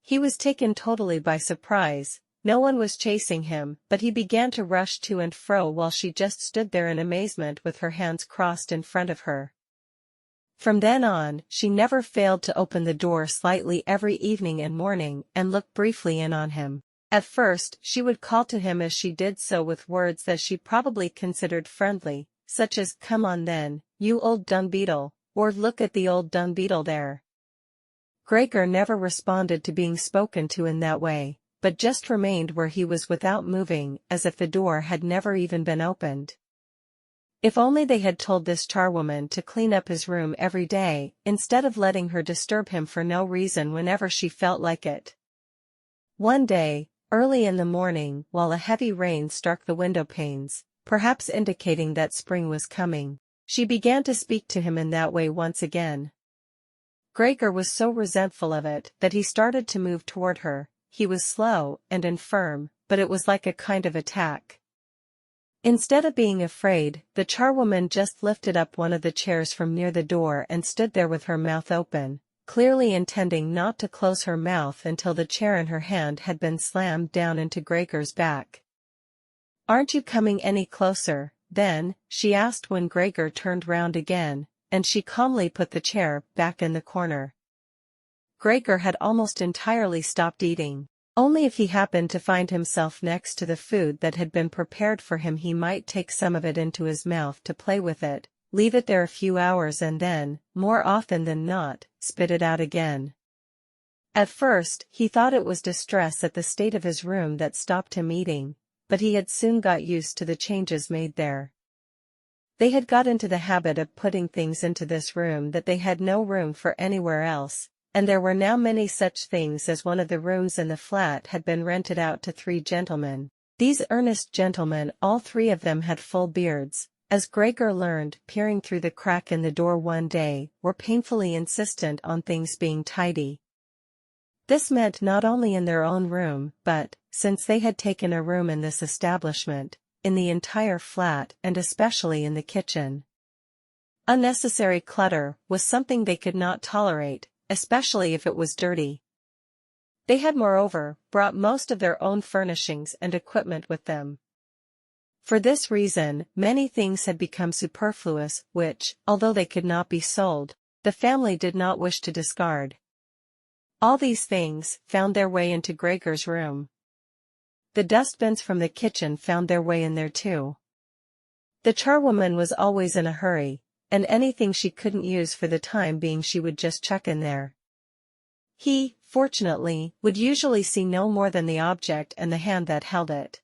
He was taken totally by surprise. No one was chasing him, but he began to rush to and fro while she just stood there in amazement with her hands crossed in front of her. From then on, she never failed to open the door slightly every evening and morning and look briefly in on him. At first, she would call to him as she did so with words that she probably considered friendly, such as "Come on then, "You old dung beetle," or "Look at the old dung beetle there." Gregor never responded to being spoken to in that way, but just remained where he was without moving, as if the door had never even been opened. If only they had told this charwoman to clean up his room every day, instead of letting her disturb him for no reason whenever she felt like it. One day, early in the morning, while a heavy rain struck the window panes, perhaps indicating that spring was coming, she began to speak to him in that way once again. Gregor was so resentful of it that he started to move toward her. He was slow and infirm, but it was like a kind of attack. Instead of being afraid, the charwoman just lifted up one of the chairs from near the door and stood there with her mouth open, clearly intending not to close her mouth until the chair in her hand had been slammed down into Gregor's back. "Aren't you coming any closer, then?" she asked when Gregor turned round again, and she calmly put the chair back in the corner. Gregor had almost entirely stopped eating. Only if he happened to find himself next to the food that had been prepared for him he might take some of it into his mouth to play with it, leave it there a few hours and then, more often than not, spit it out again. At first, he thought it was distress at the state of his room that stopped him eating, but he had soon got used to the changes made there. They had got into the habit of putting things into this room that they had no room for anywhere else, and there were now many such things as one of the rooms in the flat had been rented out to 3 gentlemen. These earnest gentlemen, all 3 of them had full beards, as Gregor learned, peering through the crack in the door one day, were painfully insistent on things being tidy. This meant not only in their own room, but, since they had taken a room in this establishment, in the entire flat and especially in the kitchen. Unnecessary clutter was something they could not tolerate, especially if it was dirty. They had moreover brought most of their own furnishings and equipment with them. For this reason, many things had become superfluous which, although they could not be sold, the family did not wish to discard. All these things found their way into Gregor's room. The dustbins from the kitchen found their way in there too. The charwoman was always in a hurry, and anything she couldn't use for the time being she would just chuck in there. He, fortunately, would usually see no more than the object and the hand that held it.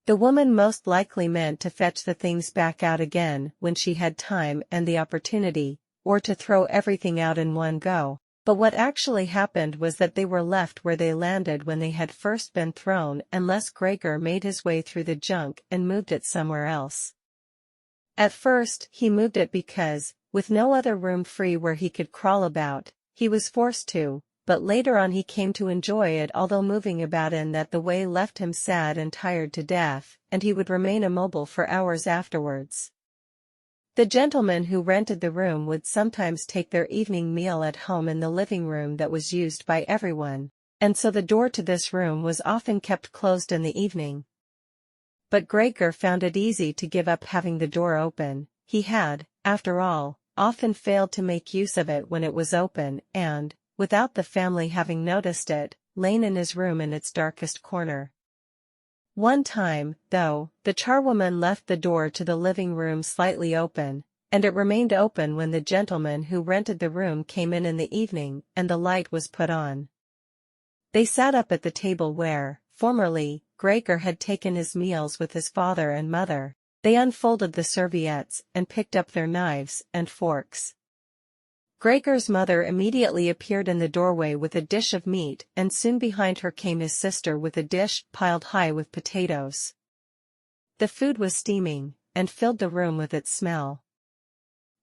The woman most likely meant to fetch the things back out again when she had time and the opportunity, or to throw everything out in one go, but what actually happened was that they were left where they landed when they had first been thrown unless Gregor made his way through the junk and moved it somewhere else. At first, he moved it because, with no other room free where he could crawl about, he was forced to, but later on he came to enjoy it, although moving about in that the way left him sad and tired to death, and he would remain immobile for hours afterwards. The gentleman who rented the room would sometimes take their evening meal at home in the living room that was used by everyone, and so the door to this room was often kept closed in the evening. But Gregor found it easy to give up having the door open. He had, after all, often failed to make use of it when it was open and, without the family having noticed it, lain in his room in its darkest corner. One time, though, the charwoman left the door to the living room slightly open, and it remained open when the gentleman who rented the room came in the evening and the light was put on. They sat up at the table where, formerly, Gregor had taken his meals with his father and mother. They unfolded the serviettes and picked up their knives and forks. Gregor's mother immediately appeared in the doorway with a dish of meat, and soon behind her came his sister with a dish piled high with potatoes. The food was steaming, and filled the room with its smell.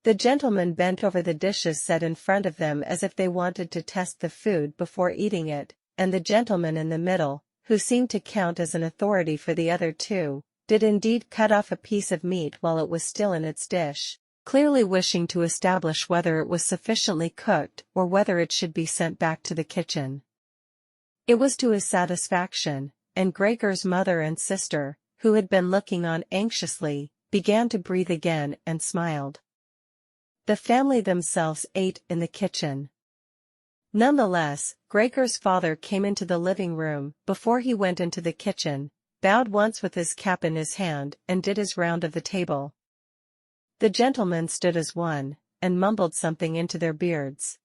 The gentlemen bent over the dishes set in front of them as if they wanted to test the food before eating it, and the gentleman in the middle, who seemed to count as an authority for the other 2, did indeed cut off a piece of meat while it was still in its dish, clearly wishing to establish whether it was sufficiently cooked or whether it should be sent back to the kitchen. It was to his satisfaction, and Gregor's mother and sister, who had been looking on anxiously, began to breathe again and smiled. The family themselves ate in the kitchen. Nonetheless, Gregor's father came into the living room before he went into the kitchen, bowed once with his cap in his hand, and did his round of the table. The gentlemen stood as one, and mumbled something into their beards.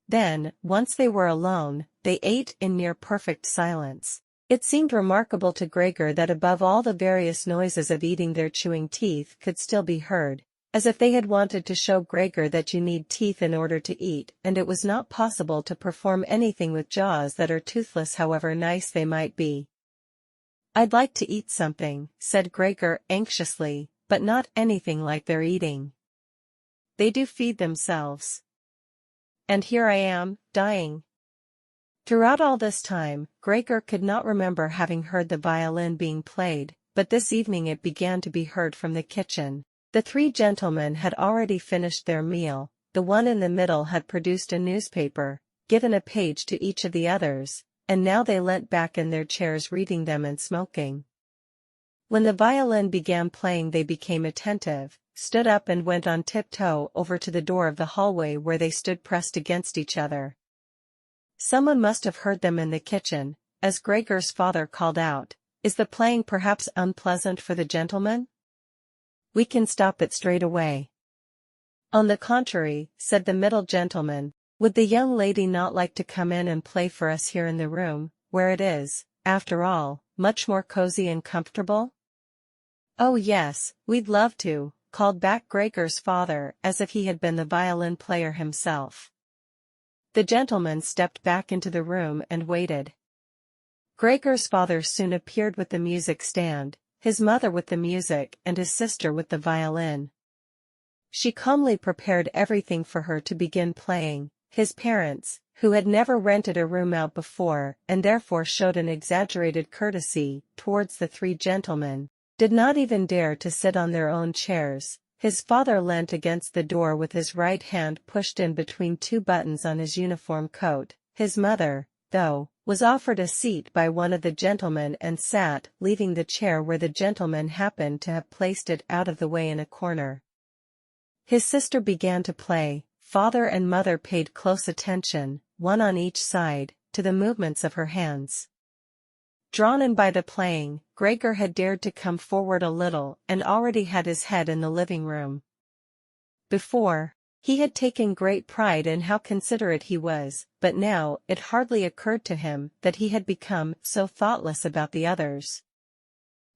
Then, once they were alone, they ate in near perfect silence. It seemed remarkable to Gregor that above all the various noises of eating their chewing teeth could still be heard, as if they had wanted to show Gregor that you need teeth in order to eat, and it was not possible to perform anything with jaws that are toothless however nice they might be. "I'd like to eat something," said Gregor anxiously, "but not anything like they're eating. They do feed themselves. And here I am, dying." Throughout all this time, Gregor could not remember having heard the violin being played, but this evening it began to be heard from the kitchen. The three gentlemen had already finished their meal, the one in the middle had produced a newspaper, given a page to each of the others, and now they leant back in their chairs reading them and smoking. When the violin began playing they became attentive, stood up and went on tiptoe over to the door of the hallway where they stood pressed against each other. Someone must have heard them in the kitchen, as Gregor's father called out, "Is the playing perhaps unpleasant for the gentlemen? We can stop it straight away." "On the contrary," said the middle gentleman, "would the young lady not like to come in and play for us here in the room, where it is, after all, much more cozy and comfortable?" "Oh yes, we'd love to," called back Gregor's father as if he had been the violin player himself. The gentleman stepped back into the room and waited. Gregor's father soon appeared with the music stand, his mother with the music and his sister with the violin. She calmly prepared everything for her to begin playing. His parents, who had never rented a room out before and therefore showed an exaggerated courtesy towards the three gentlemen, did not even dare to sit on their own chairs. His father leant against the door with his right hand pushed in between two buttons on his uniform coat. His mother, though, was offered a seat by one of the gentlemen and sat, leaving the chair where the gentleman happened to have placed it out of the way in a corner. His sister began to play. Father and mother paid close attention, one on each side, to the movements of her hands. Drawn in by the playing, Gregor had dared to come forward a little and already had his head in the living room. Before, he had taken great pride in how considerate he was, but now it hardly occurred to him that he had become so thoughtless about the others.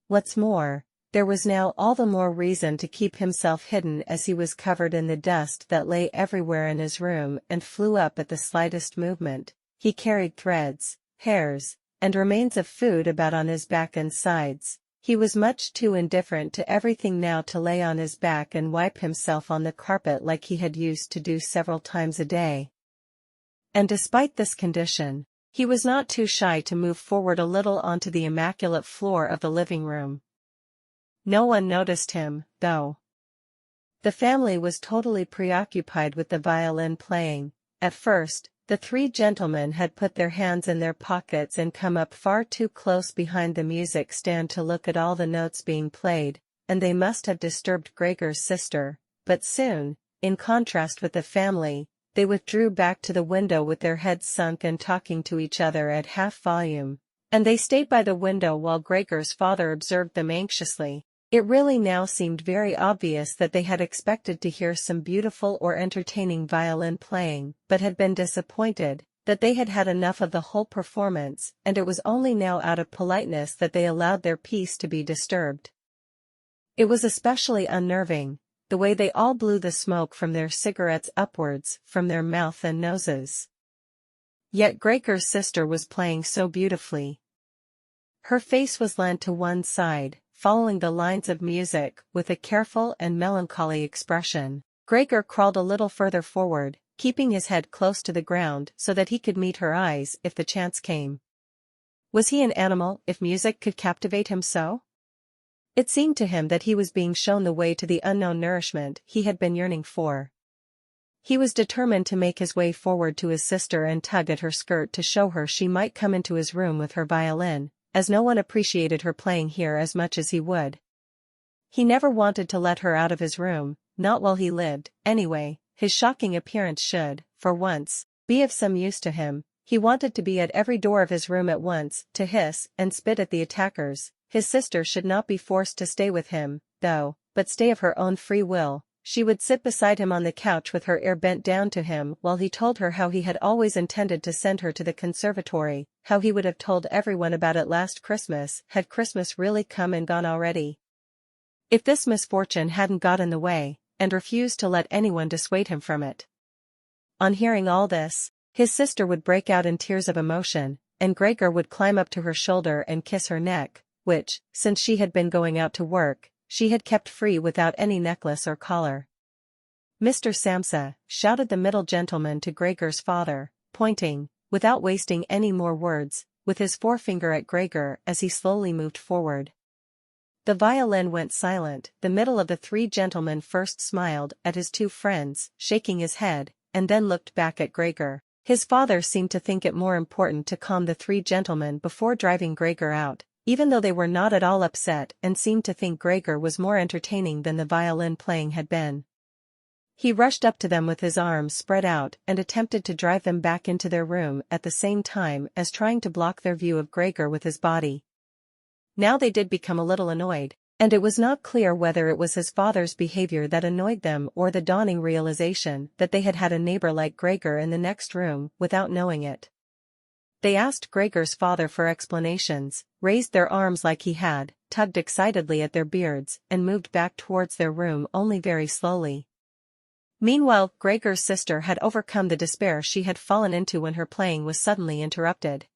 What's more, there was now all the more reason to keep himself hidden as he was covered in the dust that lay everywhere in his room and flew up at the slightest movement. He carried threads, hairs, and remains of food about on his back and sides. He was much too indifferent to everything now to lay on his back and wipe himself on the carpet like he had used to do several times a day. And despite this condition, he was not too shy to move forward a little onto the immaculate floor of the living room. No one noticed him, though. The family was totally preoccupied with the violin playing. At first, the three gentlemen had put their hands in their pockets and come up far too close behind the music stand to look at all the notes being played, and they must have disturbed Gregor's sister, but soon, in contrast with the family, they withdrew back to the window with their heads sunk and talking to each other at half volume, and they stayed by the window while Gregor's father observed them anxiously. It really now seemed very obvious that they had expected to hear some beautiful or entertaining violin playing, but had been disappointed, that they had had enough of the whole performance, and it was only now out of politeness that they allowed their peace to be disturbed. It was especially unnerving, the way they all blew the smoke from their cigarettes upwards from their mouth and noses. Yet Gregor's sister was playing so beautifully. Her face was leant to one side, following the lines of music with a careful and melancholy expression. Gregor crawled a little further forward, keeping his head close to the ground so that he could meet her eyes if the chance came. Was he an animal if music could captivate him so? It seemed to him that he was being shown the way to the unknown nourishment he had been yearning for. He was determined to make his way forward to his sister and tug at her skirt to show her she might come into his room with her violin, as no one appreciated her playing here as much as he would. He never wanted to let her out of his room, not while he lived. Anyway, his shocking appearance should, for once, be of some use to him. He wanted to be at every door of his room at once, to hiss and spit at the attackers. His sister should not be forced to stay with him, though, but stay of her own free will. She would sit beside him on the couch with her ear bent down to him while he told her how he had always intended to send her to the conservatory, how he would have told everyone about it last Christmas had Christmas really come and gone already. If this misfortune hadn't got in the way, and refused to let anyone dissuade him from it. On hearing all this, his sister would break out in tears of emotion, and Gregor would climb up to her shoulder and kiss her neck, which, since she had been going out to work, she had kept free without any necklace or collar. "Mr. Samsa," shouted the middle gentleman to Gregor's father, pointing, without wasting any more words, with his forefinger at Gregor as he slowly moved forward. The violin went silent. The middle of the three gentlemen first smiled at his two friends, shaking his head, and then looked back at Gregor. His father seemed to think it more important to calm the three gentlemen before driving Gregor out, even though they were not at all upset and seemed to think Gregor was more entertaining than the violin playing had been. He rushed up to them with his arms spread out and attempted to drive them back into their room at the same time as trying to block their view of Gregor with his body. Now they did become a little annoyed, and it was not clear whether it was his father's behavior that annoyed them or the dawning realization that they had had a neighbor like Gregor in the next room without knowing it. They asked Gregor's father for explanations, raised their arms like he had, tugged excitedly at their beards, and moved back towards their room only very slowly. Meanwhile, Gregor's sister had overcome the despair she had fallen into when her playing was suddenly interrupted.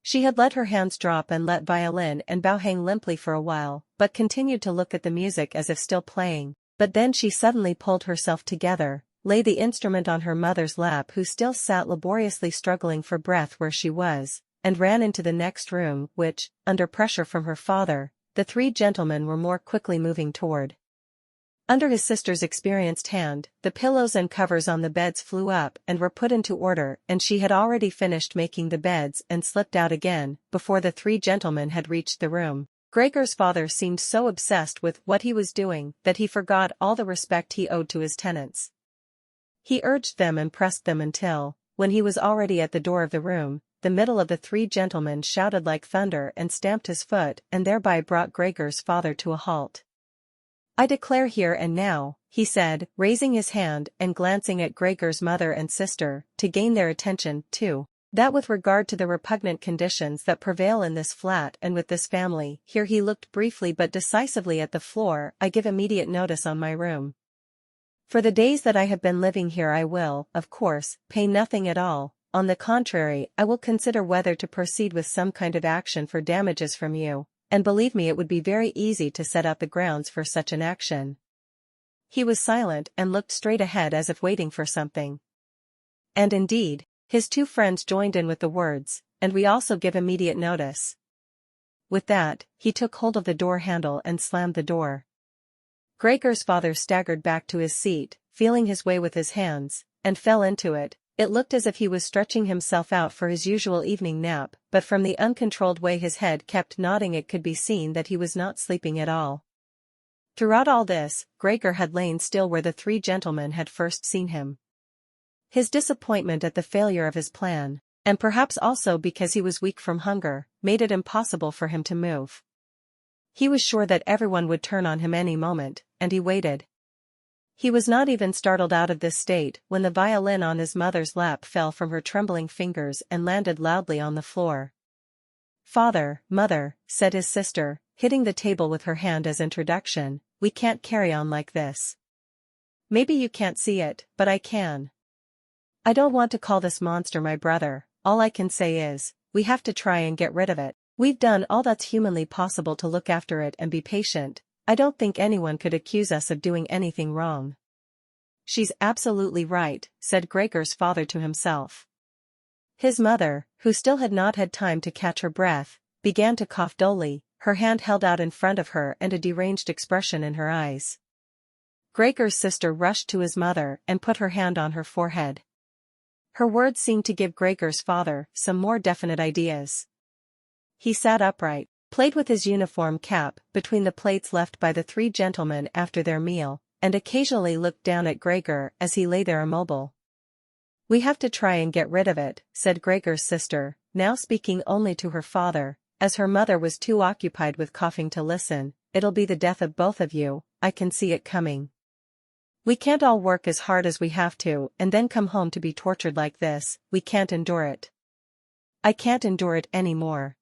She had let her hands drop and let violin and bow hang limply for a while, but continued to look at the music as if still playing, but then she suddenly pulled herself together, laid the instrument on her mother's lap who still sat laboriously struggling for breath where she was, and ran into the next room which, under pressure from her father, the three gentlemen were more quickly moving toward. Under his sister's experienced hand, the pillows and covers on the beds flew up and were put into order, and she had already finished making the beds and slipped out again, before the three gentlemen had reached the room. Gregor's father seemed so obsessed with what he was doing that he forgot all the respect he owed to his tenants. He urged them and pressed them until, when he was already at the door of the room, the middle of the three gentlemen shouted like thunder and stamped his foot and thereby brought Gregor's father to a halt. "I declare here and now," he said, raising his hand and glancing at Gregor's mother and sister, to gain their attention, too, that with regard to the repugnant conditions that prevail in this flat and with this family, here he looked briefly but decisively at the floor, "I give immediate notice on my room. For the days that I have been living here I will, of course, pay nothing at all. On the contrary, I will consider whether to proceed with some kind of action for damages from you. And believe me, it would be very easy to set out the grounds for such an action." He was silent and looked straight ahead as if waiting for something. And indeed, his two friends joined in with the words, "And we also give immediate notice." With that, he took hold of the door handle and slammed the door. Gregor's father staggered back to his seat, feeling his way with his hands, and fell into it. It looked as if he was stretching himself out for his usual evening nap, but from the uncontrolled way his head kept nodding it could be seen that he was not sleeping at all. Throughout all this, Gregor had lain still where the three gentlemen had first seen him. His disappointment at the failure of his plan, and perhaps also because he was weak from hunger, made it impossible for him to move. He was sure that everyone would turn on him any moment, and he waited. He was not even startled out of this state when the violin on his mother's lap fell from her trembling fingers and landed loudly on the floor. "Father, mother," said his sister, hitting the table with her hand as introduction, "we can't carry on like this. Maybe you can't see it, but I can. I don't want to call this monster my brother. All I can say is, we have to try and get rid of it. We've done all that's humanly possible to look after it and be patient. I don't think anyone could accuse us of doing anything wrong." "She's absolutely right," said Gregor's father to himself. His mother, who still had not had time to catch her breath, began to cough dully, her hand held out in front of her and a deranged expression in her eyes. Gregor's sister rushed to his mother and put her hand on her forehead. Her words seemed to give Gregor's father some more definite ideas. He sat upright, played with his uniform cap between the plates left by the three gentlemen after their meal, and occasionally looked down at Gregor as he lay there immobile. "We have to try and get rid of it," said Gregor's sister, now speaking only to her father, as her mother was too occupied with coughing to listen. "It'll be the death of both of you. I can see it coming. We can't all work as hard as we have to and then come home to be tortured like this. We can't endure it. I can't endure it anymore."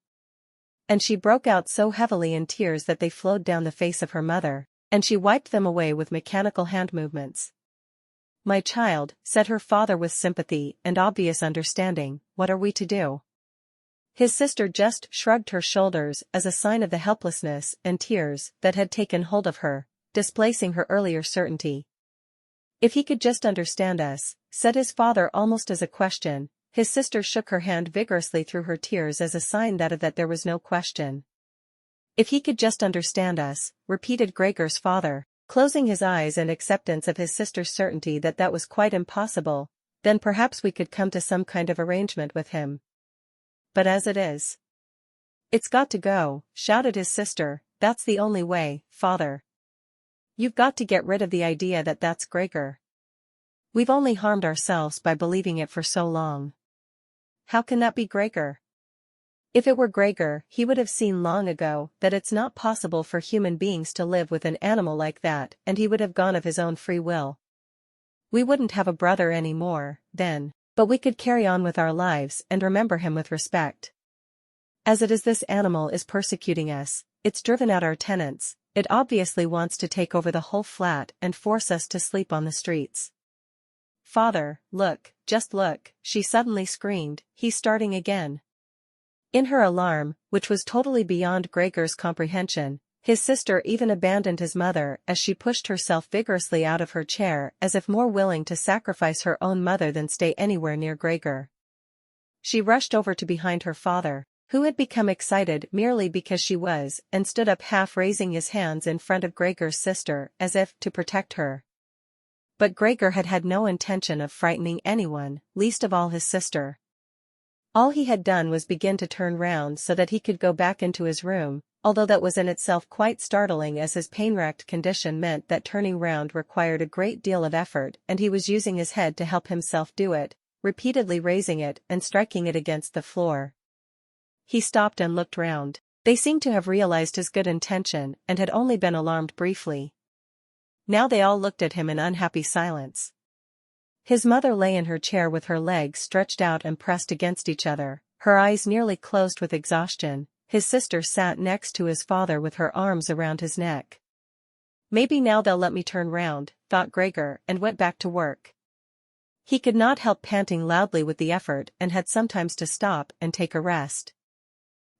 And she broke out so heavily in tears that they flowed down the face of her mother, and she wiped them away with mechanical hand movements. "My child," said her father with sympathy and obvious understanding, "what are we to do?" His sister just shrugged her shoulders as a sign of the helplessness and tears that had taken hold of her, displacing her earlier certainty. "If he could just understand us," said his father almost as a question. His sister shook her hand vigorously through her tears as a sign that there was no question. "If he could just understand us," repeated Gregor's father, closing his eyes in acceptance of his sister's certainty that was quite impossible, "then perhaps we could come to some kind of arrangement with him. But as it is, it's got to go," shouted his sister. "That's the only way, father. You've got to get rid of the idea that that's Gregor. We've only harmed ourselves by believing it for so long. How can that be Gregor? If it were Gregor, he would have seen long ago that it's not possible for human beings to live with an animal like that, and he would have gone of his own free will. We wouldn't have a brother anymore, then, but we could carry on with our lives and remember him with respect. As it is, this animal is persecuting us, it's driven out our tenants, it obviously wants to take over the whole flat and force us to sleep on the streets. Father, look, just look," she suddenly screamed, "he's starting again." In her alarm, which was totally beyond Gregor's comprehension, his sister even abandoned his mother as she pushed herself vigorously out of her chair as if more willing to sacrifice her own mother than stay anywhere near Gregor. She rushed over to behind her father, who had become excited merely because she was, and stood up half raising his hands in front of Gregor's sister as if to protect her. But Gregor had had no intention of frightening anyone, least of all his sister. All he had done was begin to turn round so that he could go back into his room, although that was in itself quite startling as his pain-racked condition meant that turning round required a great deal of effort and he was using his head to help himself do it, repeatedly raising it and striking it against the floor. He stopped and looked round. They seemed to have realized his good intention and had only been alarmed briefly. Now they all looked at him in unhappy silence. His mother lay in her chair with her legs stretched out and pressed against each other, her eyes nearly closed with exhaustion. His sister sat next to his father with her arms around his neck. "Maybe now they'll let me turn round," thought Gregor, and went back to work. He could not help panting loudly with the effort and had sometimes to stop and take a rest.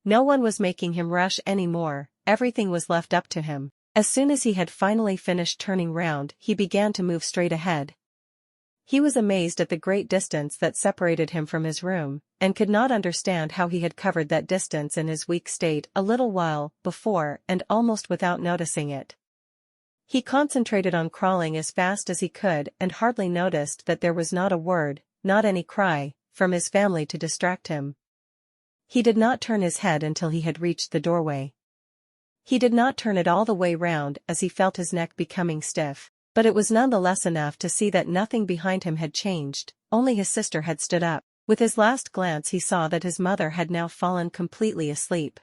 No one was making him rush any more, everything was left up to him. As soon as he had finally finished turning round, he began to move straight ahead. He was amazed at the great distance that separated him from his room, and could not understand how he had covered that distance in his weak state a little while before and almost without noticing it. He concentrated on crawling as fast as he could and hardly noticed that there was not a word, not any cry, from his family to distract him. He did not turn his head until he had reached the doorway. He did not turn it all the way round as he felt his neck becoming stiff, but it was none the less enough to see that nothing behind him had changed, only his sister had stood up. With his last glance he saw that his mother had now fallen completely asleep.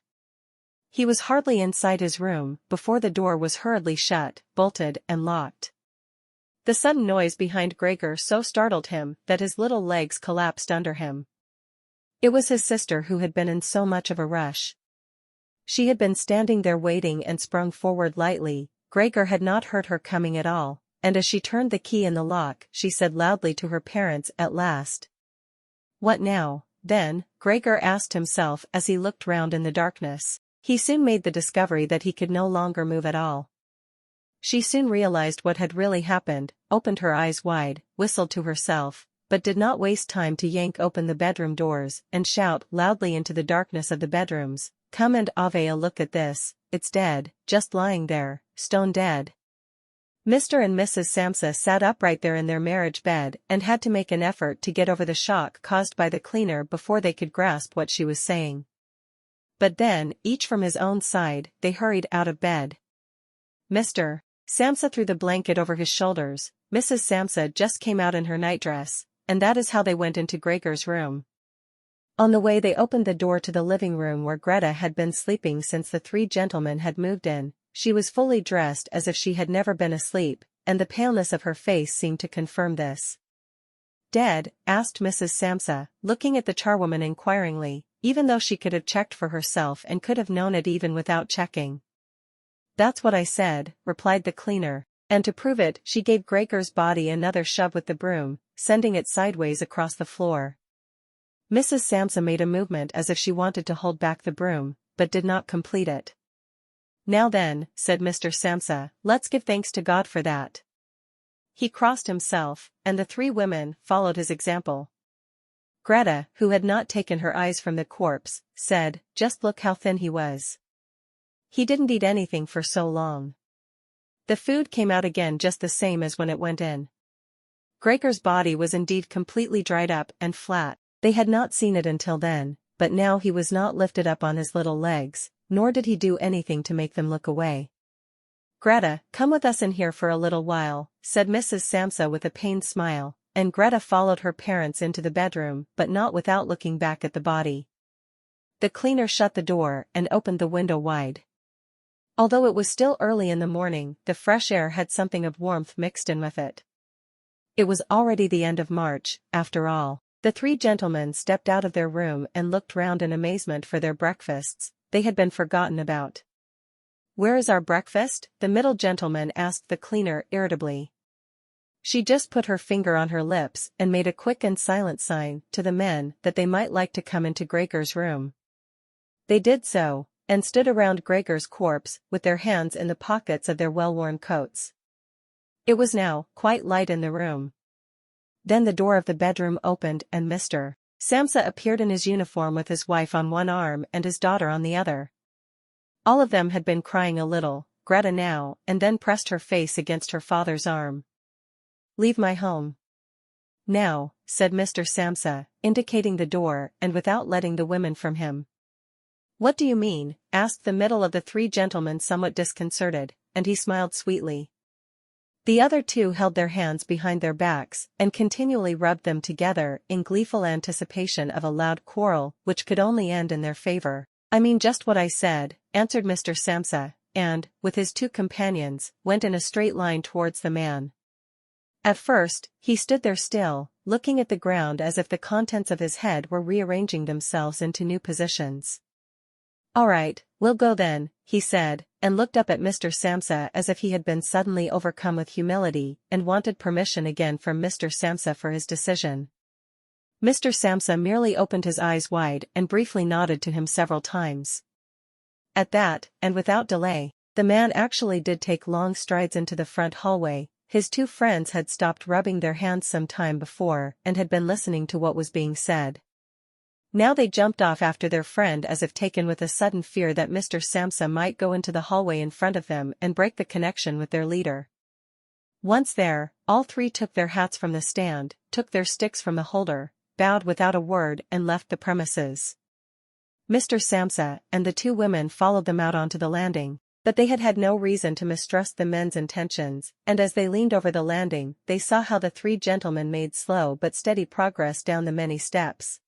He was hardly inside his room before the door was hurriedly shut, bolted and locked. The sudden noise behind Gregor so startled him that his little legs collapsed under him. It was his sister who had been in so much of a rush. She had been standing there waiting and sprung forward lightly. Gregor had not heard her coming at all, and as she turned the key in the lock, she said loudly to her parents at last. "What now, then?" Gregor asked himself as he looked round in the darkness. He soon made the discovery that he could no longer move at all. She soon realized what had really happened, opened her eyes wide, whistled to herself, but did not waste time to yank open the bedroom doors and shout loudly into the darkness of the bedrooms, "Come and have a look at this, it's dead, just lying there, stone dead." Mr. and Mrs. Samsa sat upright there in their marriage bed and had to make an effort to get over the shock caused by the cleaner before they could grasp what she was saying. But then, each from his own side, they hurried out of bed. Mr. Samsa threw the blanket over his shoulders, Mrs. Samsa just came out in her nightdress, and that is how they went into Gregor's room. On the way they opened the door to the living room where Greta had been sleeping since the three gentlemen had moved in, she was fully dressed as if she had never been asleep, and the paleness of her face seemed to confirm this. "Dead?" asked Mrs. Samsa, looking at the charwoman inquiringly, even though she could have checked for herself and could have known it even without checking. "That's what I said," replied the cleaner, and to prove it she gave Gregor's body another shove with the broom, sending it sideways across the floor. Mrs. Samsa made a movement as if she wanted to hold back the broom, but did not complete it. "Now then," said Mr. Samsa, "let's give thanks to God for that." He crossed himself, and the three women followed his example. Greta, who had not taken her eyes from the corpse, said, "Just look how thin he was. He didn't eat anything for so long. The food came out again just the same as when it went in." Gregor's body was indeed completely dried up and flat. They had not seen it until then, but now he was not lifted up on his little legs, nor did he do anything to make them look away. "Greta, come with us in here for a little while," said Mrs. Samsa with a pained smile, and Greta followed her parents into the bedroom but not without looking back at the body. The cleaner shut the door and opened the window wide. Although it was still early in the morning, the fresh air had something of warmth mixed in with it. It was already the end of March, after all. The three gentlemen stepped out of their room and looked round in amazement for their breakfasts. They had been forgotten about. "Where is our breakfast?" the middle gentleman asked the cleaner irritably. She just put her finger on her lips and made a quick and silent sign to the men that they might like to come into Gregor's room. They did so, and stood around Gregor's corpse with their hands in the pockets of their well-worn coats. It was now quite light in the room. Then the door of the bedroom opened and Mr. Samsa appeared in his uniform with his wife on one arm and his daughter on the other. All of them had been crying a little, Greta now and then pressed her face against her father's arm. "Leave my home now," said Mr. Samsa, indicating the door and without letting the women from him. "What do you mean?" asked the middle of the three gentlemen somewhat disconcerted, and he smiled sweetly. The other two held their hands behind their backs and continually rubbed them together in gleeful anticipation of a loud quarrel which could only end in their favor. "I mean just what I said," answered Mr. Samsa, and, with his two companions, went in a straight line towards the man. At first, he stood there still, looking at the ground as if the contents of his head were rearranging themselves into new positions. "All right, we'll go then," he said, and looked up at Mr. Samsa as if he had been suddenly overcome with humility and wanted permission again from Mr. Samsa for his decision. Mr. Samsa merely opened his eyes wide and briefly nodded to him several times. At that, and without delay, the man actually did take long strides into the front hallway. His two friends had stopped rubbing their hands some time before and had been listening to what was being said. Now they jumped off after their friend as if taken with a sudden fear that Mr. Samsa might go into the hallway in front of them and break the connection with their leader. Once there, all three took their hats from the stand, took their sticks from the holder, bowed without a word and left the premises. Mr. Samsa and the two women followed them out onto the landing, but they had had no reason to mistrust the men's intentions, and as they leaned over the landing, they saw how the three gentlemen made slow but steady progress down the many steps.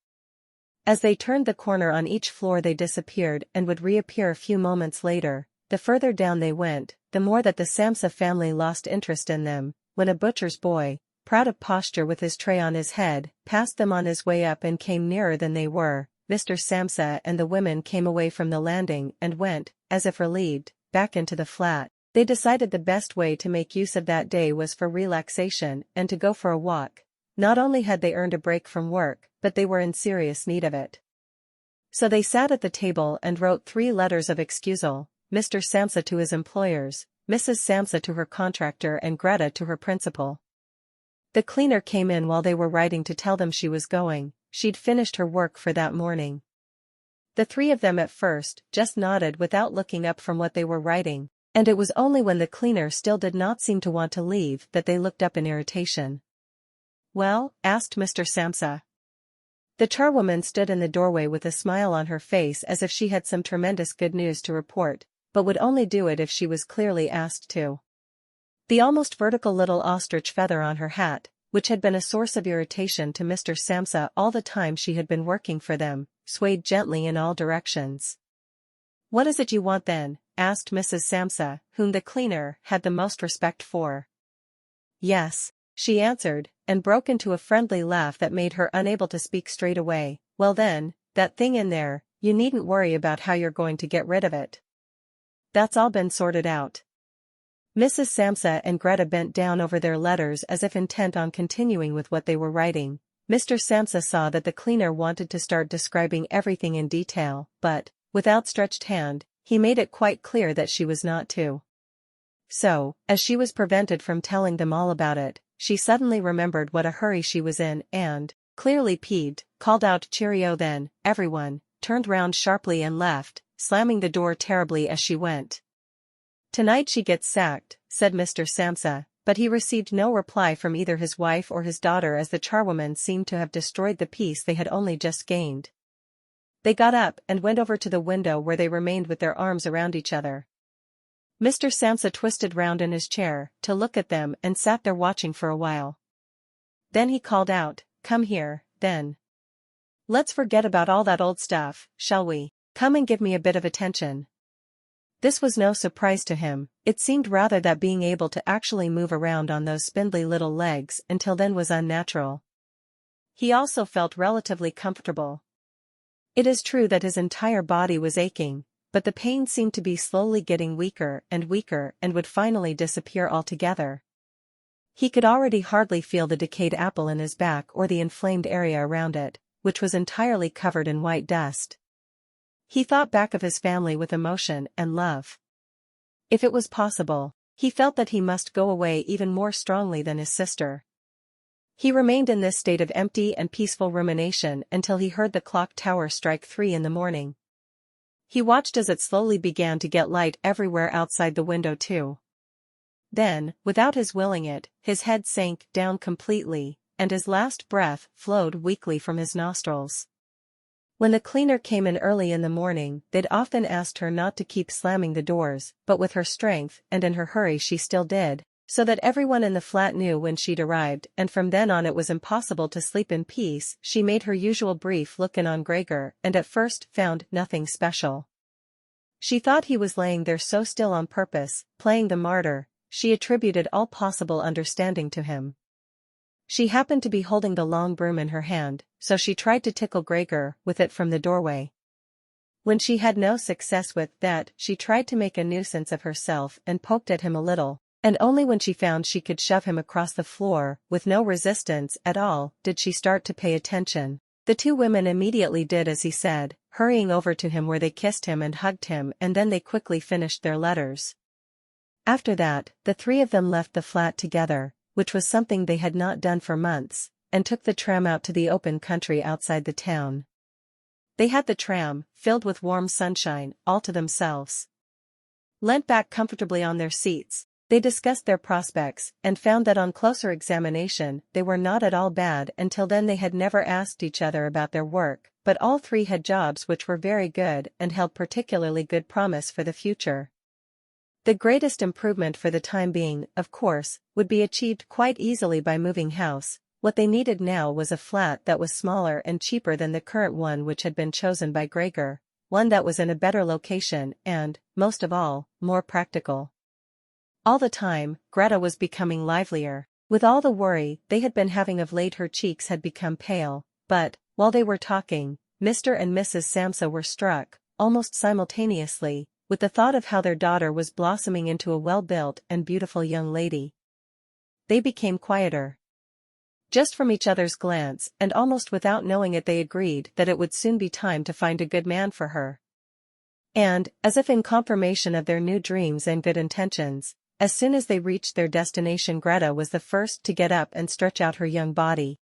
As they turned the corner on each floor they disappeared and would reappear a few moments later. The further down they went, the more that the Samsa family lost interest in them, when a butcher's boy, proud of posture with his tray on his head, passed them on his way up and came nearer than they were. Mr. Samsa and the women came away from the landing and went, as if relieved, back into the flat. They decided the best way to make use of that day was for relaxation and to go for a walk. Not only had they earned a break from work, but they were in serious need of it. So they sat at the table and wrote 3 letters of excusal, Mr. Samsa to his employers, Mrs. Samsa to her contractor and Greta to her principal. The cleaner came in while they were writing to tell them she was going. She'd finished her work for that morning. The 3 of them at first just nodded without looking up from what they were writing, and it was only when the cleaner still did not seem to want to leave that they looked up in irritation. "Well?" asked Mr. Samsa. The charwoman stood in the doorway with a smile on her face as if she had some tremendous good news to report, but would only do it if she was clearly asked to. The almost vertical little ostrich feather on her hat, which had been a source of irritation to Mr. Samsa all the time she had been working for them, swayed gently in all directions. "What is it you want then?" asked Mrs. Samsa, whom the cleaner had the most respect for. Yes, she answered, and broke into a friendly laugh that made her unable to speak straight away. Well then, that thing in there, you needn't worry about how you're going to get rid of it. That's all been sorted out. Mrs. Samsa and Greta bent down over their letters as if intent on continuing with what they were writing. Mr. Samsa saw that the cleaner wanted to start describing everything in detail, but, with outstretched hand, he made it quite clear that she was not to. So, as she was prevented from telling them all about it, she suddenly remembered what a hurry she was in and, clearly peeved, called out cheerio. Then, everyone, turned round sharply and left, slamming the door terribly as she went. Tonight she gets sacked, said Mr. Samsa, but he received no reply from either his wife or his daughter as the charwoman seemed to have destroyed the peace they had only just gained. They got up and went over to the window where they remained with their arms around each other. Mr. Samsa twisted round in his chair to look at them and sat there watching for a while. Then he called out, "Come here, then. Let's forget about all that old stuff, shall we? Come and give me a bit of attention." This was no surprise to him. It seemed rather that being able to actually move around on those spindly little legs until then was unnatural. He also felt relatively comfortable. It is true that his entire body was aching, but the pain seemed to be slowly getting weaker and would finally disappear altogether. He could already hardly feel the decayed apple in his back or the inflamed area around it, which was entirely covered in white dust. He thought back of his family with emotion and love. If it was possible, he felt that he must go away even more strongly than his sister. He remained in this state of empty and peaceful rumination until he heard the clock tower strike 3 in the morning. He watched as it slowly began to get light everywhere outside the window too. Then, without his willing it, his head sank down completely, and his last breath flowed weakly from his nostrils. When the cleaner came in early in the morning, they'd often asked her not to keep slamming the doors, but with her strength and in her hurry she still did, so that everyone in the flat knew when she'd arrived, and from then on it was impossible to sleep in peace. She made her usual brief look in on Gregor and at first found nothing special. She thought he was laying there so still on purpose, playing the martyr. She attributed all possible understanding to him. She happened to be holding the long broom in her hand, so she tried to tickle Gregor with it from the doorway. When she had no success with that, she tried to make a nuisance of herself and poked at him a little, and only when she found she could shove him across the floor with no resistance at all did she start to pay attention. The two women immediately did as he said, hurrying over to him where they kissed him and hugged him, and then they quickly finished their letters. After that, the three of them left the flat together, which was something they had not done for months, and took the tram out to the open country outside the town. They had the tram, filled with warm sunshine, all to themselves. Leant back comfortably on their seats, they discussed their prospects, and found that on closer examination they were not at all bad. Until then they had never asked each other about their work, but all three had jobs which were very good and held particularly good promise for the future. The greatest improvement for the time being, of course, would be achieved quite easily by moving house. What they needed now was a flat that was smaller and cheaper than the current one which had been chosen by Gregor, one that was in a better location and, most of all, more practical. All the time, Greta was becoming livelier. With all the worry they had been having of late, her cheeks had become pale, but, while they were talking, Mr. and Mrs. Samsa were struck, almost simultaneously, with the thought of how their daughter was blossoming into a well-built and beautiful young lady. They became quieter. Just from each other's glance, and almost without knowing it, they agreed that it would soon be time to find a good man for her. And, as if in confirmation of their new dreams and good intentions, as soon as they reached their destination, Greta was the first to get up and stretch out her young body,